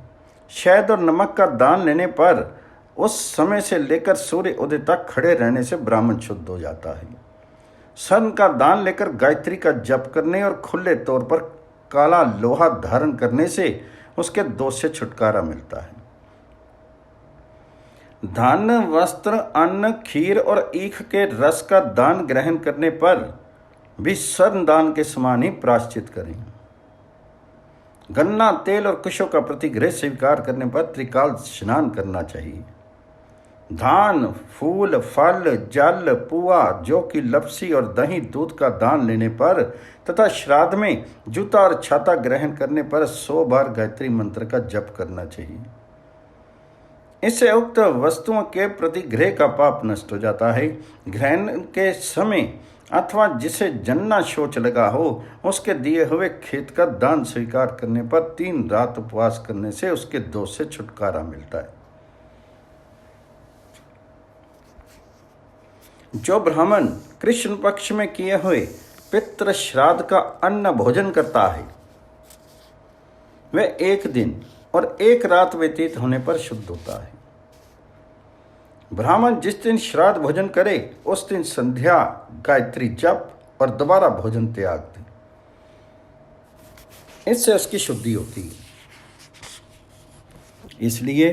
शहद और नमक का दान लेने पर उस समय से लेकर सूर्य उदय तक खड़े रहने से ब्राह्मण शुद्ध हो जाता है। स्वर्ण का दान लेकर गायत्री का जप करने और खुले तौर पर काला लोहा धारण करने से उसके दोष से छुटकारा मिलता है। धन, वस्त्र, अन्न, खीर और ईख के रस का दान ग्रहण करने पर भी स्वर्ण दान के समान ही प्रायश्चित करें। गन्ना, तेल और कुशों का प्रतिग्रह स्वीकार करने पर त्रिकाल स्नान करना चाहिए। धान, फूल, फल, जल, पुआ, जौ की लपसी और दही दूध का दान लेने पर तथा श्राद्ध में जूता और छाता ग्रहण करने पर 100 बार गायत्री मंत्र का जप करना चाहिए। इससे उक्त वस्तुओं के प्रतिग्रह का पाप नष्ट हो जाता है। ग्रहण के समय अथवा जिसे जन्ना शौच लगा हो उसके दिए हुए खेत का दान स्वीकार करने पर 3 रात उपवास करने से उसके दोष से छुटकारा मिलता है। जो ब्राह्मण कृष्ण पक्ष में किए हुए पितृ श्राद्ध का अन्न भोजन करता है वह 1 दिन और 1 रात व्यतीत होने पर शुद्ध होता है। ब्राह्मण जिस दिन श्राद्ध भोजन करे उस दिन संध्या गायत्री जप और दोबारा भोजन त्याग दे, इससे उसकी शुद्धि होती है। इसलिए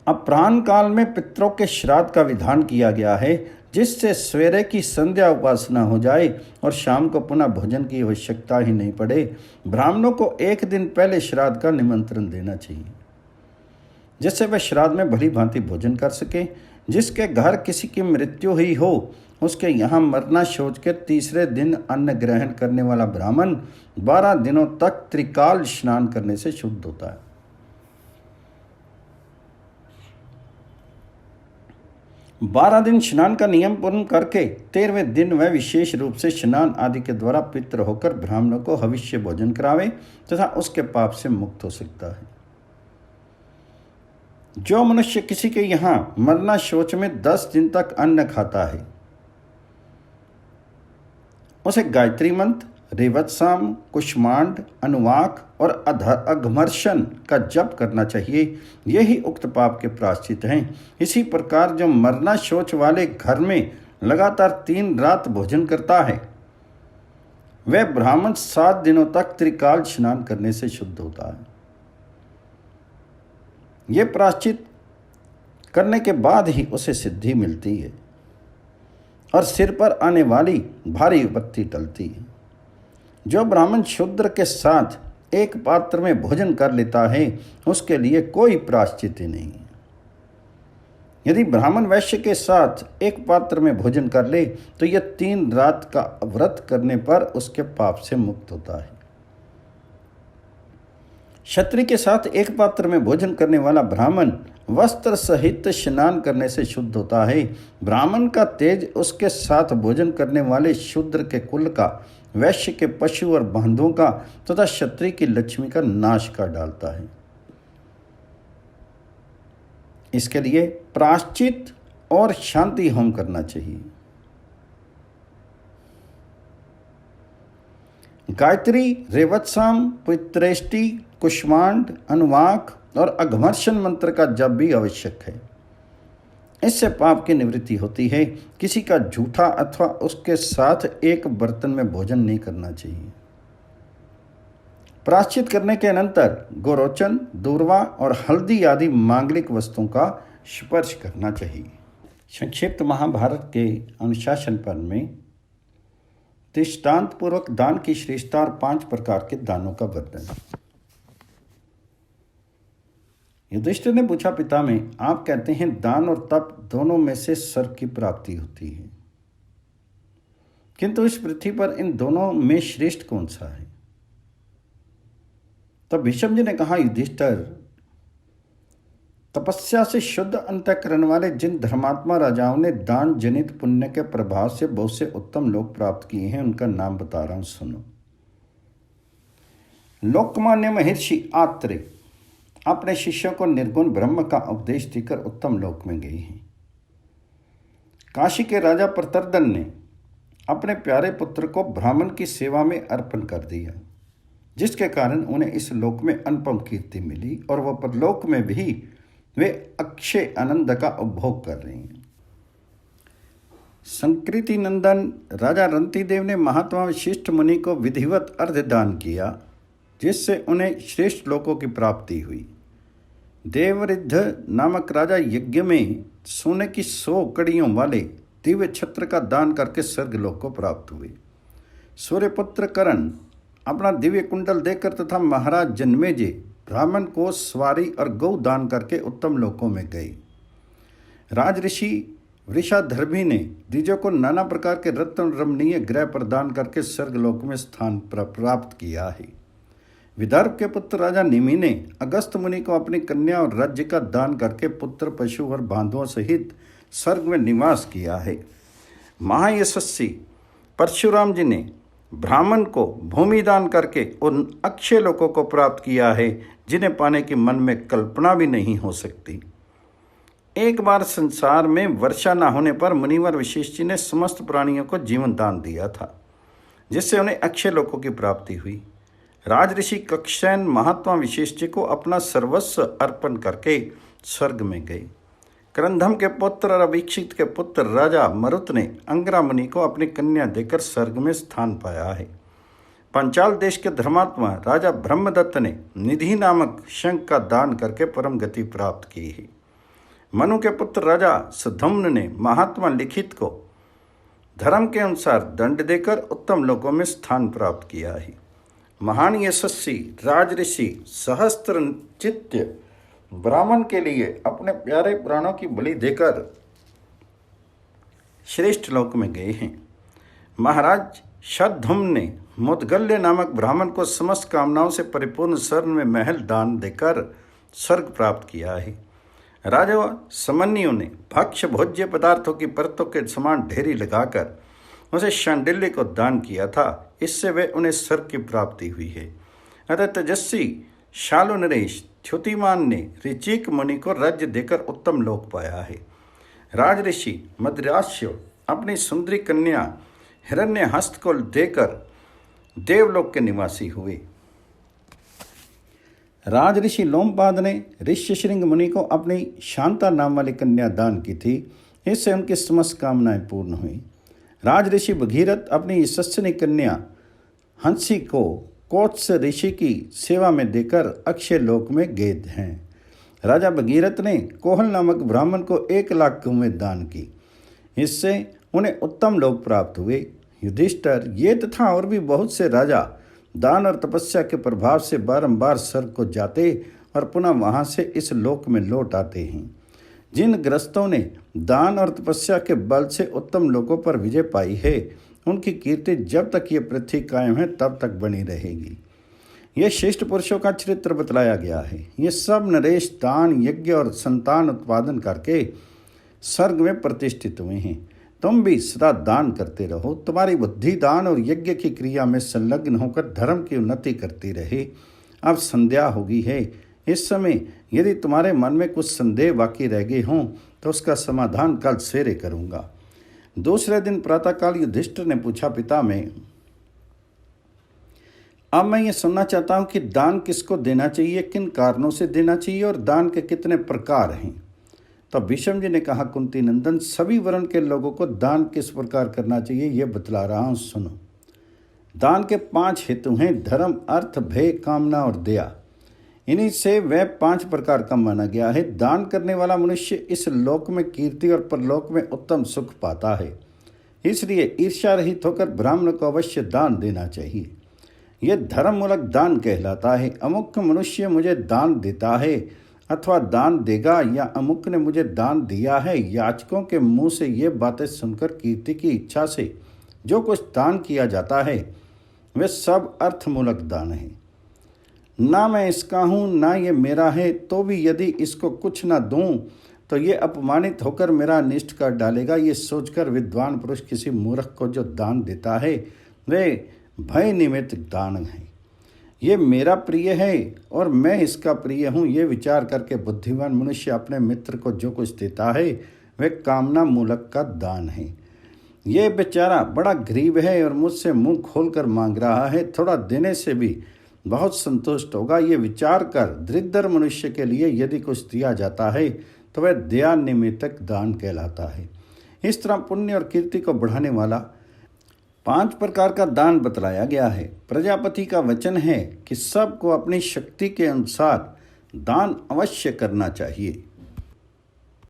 अपराह्न काल में पितरों के श्राद्ध का विधान किया गया है, जिससे सवेरे की संध्या उपासना हो जाए और शाम को पुनः भोजन की आवश्यकता ही नहीं पड़े। ब्राह्मणों को 1 दिन पहले श्राद्ध का निमंत्रण देना चाहिए, जिससे वह श्राद्ध में भली भांति भोजन कर सके। जिसके घर किसी की मृत्यु हुई हो उसके यहाँ मरना शौच के 3रे दिन अन्न ग्रहण करने वाला ब्राह्मण 12 दिनों तक त्रिकाल स्नान करने से शुद्ध होता है। बारह दिन स्नान का नियम पूर्ण करके 13वें दिन वह विशेष रूप से स्नान आदि के द्वारा पितृ होकर ब्राह्मणों को हविष्य भोजन करावे तथा उसके पाप से मुक्त हो सकता है। जो मनुष्य किसी के यहाँ मरना शौच में 10 दिन तक अन्न खाता है उसे गायत्री मंत्र, रेवत्साम, कुष्मांड, अनुवाक और अघमर्षण का जप करना चाहिए। यही उक्त पाप के प्रायश्चित हैं। इसी प्रकार जो मरना शौच वाले घर में लगातार 3 रात भोजन करता है वह ब्राह्मण 7 दिनों तक त्रिकाल स्नान करने से शुद्ध होता है। ये प्रायश्चित करने के बाद ही उसे सिद्धि मिलती है और सिर पर आने वाली भारी विपत्ति टलती है। जो ब्राह्मण शूद्र के साथ एक पात्र में भोजन कर लेता है उसके लिए कोई प्रायश्चित नहीं है। यदि ब्राह्मण वैश्य के साथ एक पात्र में भोजन कर ले तो यह 3 रात का व्रत करने पर उसके पाप से मुक्त होता है। क्षत्रिय के साथ एक पात्र में भोजन करने वाला ब्राह्मण वस्त्र सहित स्नान करने से शुद्ध होता है। ब्राह्मण का तेज उसके साथ भोजन करने वाले शूद्र के कुल का, वैश्य के पशु और बांधों का तथा क्षत्रिय की लक्ष्मी का नाश कर डालता है। इसके लिए प्रायश्चित और शांति होम करना चाहिए। गायत्री, रेवत्साम, पितृष्टि, कुष्मांड, अनुवाक और अघमर्षण मंत्र का जप भी आवश्यक है। इससे पाप की निवृत्ति होती है। किसी का झूठा अथवा उसके साथ एक बर्तन में भोजन नहीं करना चाहिए। प्रायश्चित करने के अनंतर गोरोचन, दूर्वा और हल्दी आदि मांगलिक वस्तुओं का स्पर्श करना चाहिए। संक्षिप्त महाभारत के अनुशासन पर्व में दृष्टांत पूर्वक दान की श्रेष्ठता और 5 प्रकार के दानों का वर्णन। युधिष्ठिर ने पूछा, पिता में आप कहते हैं दान और तप दोनों में से स्वर्ग की प्राप्ति होती है, किंतु इस पृथ्वी पर इन दोनों में श्रेष्ठ कौन सा है? तब भीष्म जी ने कहा, युधिष्ठिर, तपस्या से शुद्ध अंतःकरण वाले जिन धर्मात्मा राजाओं ने दान जनित पुण्य के प्रभाव से बहुत से उत्तम लोक प्राप्त किए हैं उनका नाम बता रहा हूं, सुनो। लोकमान्य महर्षि आत्रेय अपने शिष्यों को निर्गुण ब्रह्म का उपदेश देकर उत्तम लोक में गए हैं। काशी के राजा प्रतर्दन ने अपने प्यारे पुत्र को ब्राह्मण की सेवा में अर्पण कर दिया, जिसके कारण उन्हें इस लोक में अनुपम कीर्ति मिली और वह परलोक में भी वे अक्षय आनंद का उपभोग कर रहे हैं। संकृति नंदन राजा रंतिदेव ने महात्मा वशिष्ठ मुनि को विधिवत अर्धदान किया, जिससे उन्हें श्रेष्ठ लोकों की प्राप्ति हुई। देवरिद्ध नामक राजा यज्ञ में सोने की 100 कड़ियों वाले दिव्य छत्र का दान करके स्वर्ग लोक को प्राप्त हुए। सूर्यपुत्र कर्ण अपना दिव्य कुंडल देकर तथा महाराज जन्मेजय ब्राह्मण को स्वारी और गौ दान करके उत्तम लोकों में गए। राजऋषि वृषाधर्मी ने द्विजों को नाना प्रकार के रत्न रमणीय गृह प्रदान करके स्वर्गलोक में स्थान प्राप्त किया है। विदर्भ के पुत्र राजा निमि ने अगस्त मुनि को अपनी कन्या और राज्य का दान करके पुत्र, पशु और बांधवों सहित स्वर्ग में निवास किया है। महायशस्वी परशुराम जी ने ब्राह्मण को भूमि दान करके उन अक्षय लोकों को प्राप्त किया है जिन्हें पाने की मन में कल्पना भी नहीं हो सकती। एक बार संसार में वर्षा न होने पर मुनिवर वशिष्ठ जी ने समस्त प्राणियों को जीवन दान दिया था, जिससे उन्हें अक्षय लोकों की प्राप्ति हुई। राजऋषि कक्षसेन महात्मा वशिष्ठ जी को अपना सर्वस्व अर्पण करके स्वर्ग में गए। क्रंधम के पुत्र और अभिक्षित के पुत्र राजा मरुत ने अंगरा मुनि को अपनी कन्या देकर स्वर्ग में स्थान पाया है। पंचाल देश के धर्मात्मा राजा ब्रह्मदत्त ने निधि नामक शंख का दान करके परम गति प्राप्त की है। मनु के पुत्र राजा सुधम्न ने महात्मा लिखित को धर्म के अनुसार दंड देकर उत्तम लोकों में स्थान प्राप्त किया है। महान यशस्वी राजऋषि सहस्त्रचित्य ब्राह्मण के लिए अपने प्यारे प्राणों की बलि देकर श्रेष्ठ लोक में गए हैं। महाराज शतधुम्न ने मुद्गल्य नामक ब्राह्मण को समस्त कामनाओं से परिपूर्ण स्वर्ण में महल दान देकर स्वर्ग प्राप्त किया है। राजा समन्यु ने भक्ष्य भोज्य पदार्थों की परतों के समान ढेरी लगाकर उसे शांडिल्य को दान किया था, इससे वे उन्हें स्वर्ग की प्राप्ति हुई है। अतः तेजस्वी शालु नरेश च्युतिमान ने ऋचिक मुनि को राज्य देकर उत्तम लोक पाया है। राजऋषि मद्रास्य अपनी सुंदरी कन्या हिरण्यहस्त को देकर देवलोक के निवासी हुए। राज ऋषि लोमपाद ने ऋष्यशृंग मुनि को अपनी शांता नाम वाली कन्या दान की थी। इससे उनकी समस्त कामनाएं पूर्ण हुई। राज ऋषि भगीरथ अपनी यशस्विनी कन्या हंसी को कोत्स ऋषि की सेवा में देकर अक्षय लोक में गए हैं। राजा भगीरथ ने कोहल नामक ब्राह्मण को 1,00,000 कुएं दान की। इससे उन्हें उत्तम लोक प्राप्त हुए। युधिष्ठिर ये तथा और भी बहुत से राजा दान और तपस्या के प्रभाव से बारंबार स्वर्ग को जाते और पुनः वहां से इस लोक में लौट आते हैं। जिन ग्रस्तों ने दान और तपस्या के बल से उत्तम लोकों पर विजय पाई है, उनकी कीर्ति जब तक ये पृथ्वी कायम है तब तक बनी रहेगी। ये श्रेष्ठ पुरुषों का चरित्र बतलाया गया है। ये सब नरेश दान, यज्ञ और संतान उत्पादन करके स्वर्ग में प्रतिष्ठित हुए हैं। तुम भी सदा दान करते रहो। तुम्हारी बुद्धि दान और यज्ञ की क्रिया में संलग्न होकर धर्म की उन्नति करती रहे। अब संध्या होगी है। इस समय यदि तुम्हारे मन में कुछ संदेह बाकी रह गए हों तो उसका समाधान कल सवेरे करूँगा। दूसरे दिन प्रातःकाल युधिष्ठिर ने पूछा, पिता में अब मैं ये सुनना चाहता हूँ कि दान किसको देना चाहिए, किन कारणों से देना चाहिए और दान के कितने प्रकार हैं। तो भीष्म जी ने कहा, कुंती नंदन, सभी वर्ण के लोगों को दान किस प्रकार करना चाहिए ये बतला रहा हूँ, सुनो। दान के 5 हेतु हैं, धर्म, अर्थ, भय, कामना और दया। इन्हीं से वह 5 प्रकार का माना गया है। दान करने वाला मनुष्य इस लोक में कीर्ति और परलोक में उत्तम सुख पाता है। इसलिए ईर्ष्या रहित होकर ब्राह्मण को अवश्य दान देना चाहिए। यह धर्म मूलक दान कहलाता है। अमुक मनुष्य मुझे दान देता है अथवा दान देगा या अमुक ने मुझे दान दिया है, याचकों के मुंह से ये बातें सुनकर कीर्ति की इच्छा से जो कुछ दान किया जाता है वे सब अर्थमूलक दान है। ना मैं इसका हूँ ना ये मेरा है, तो भी यदि इसको कुछ ना दूँ तो ये अपमानित होकर मेरा अनिष्ट कर डालेगा। ये सोचकर विद्वान पुरुष किसी मूर्ख को जो दान देता है वे भय निमित्त दान है। ये मेरा प्रिय है और मैं इसका प्रिय हूँ, ये विचार करके बुद्धिमान मनुष्य अपने मित्र को जो कुछ देता है वह कामना मूलक का दान है। ये बेचारा बड़ा गरीब है और मुझसे मुंह खोलकर मांग रहा है, थोड़ा देने से भी बहुत संतुष्ट होगा। ये विचार कर दरिद्र मनुष्य के लिए यदि कुछ दिया जाता है तो वह दया निमित्तक दान कहलाता है। इस तरह पुण्य और कीर्ति को बढ़ाने वाला 5 प्रकार का दान बतलाया गया है। प्रजापति का वचन है कि सबको अपनी शक्ति के अनुसार दान अवश्य करना चाहिए।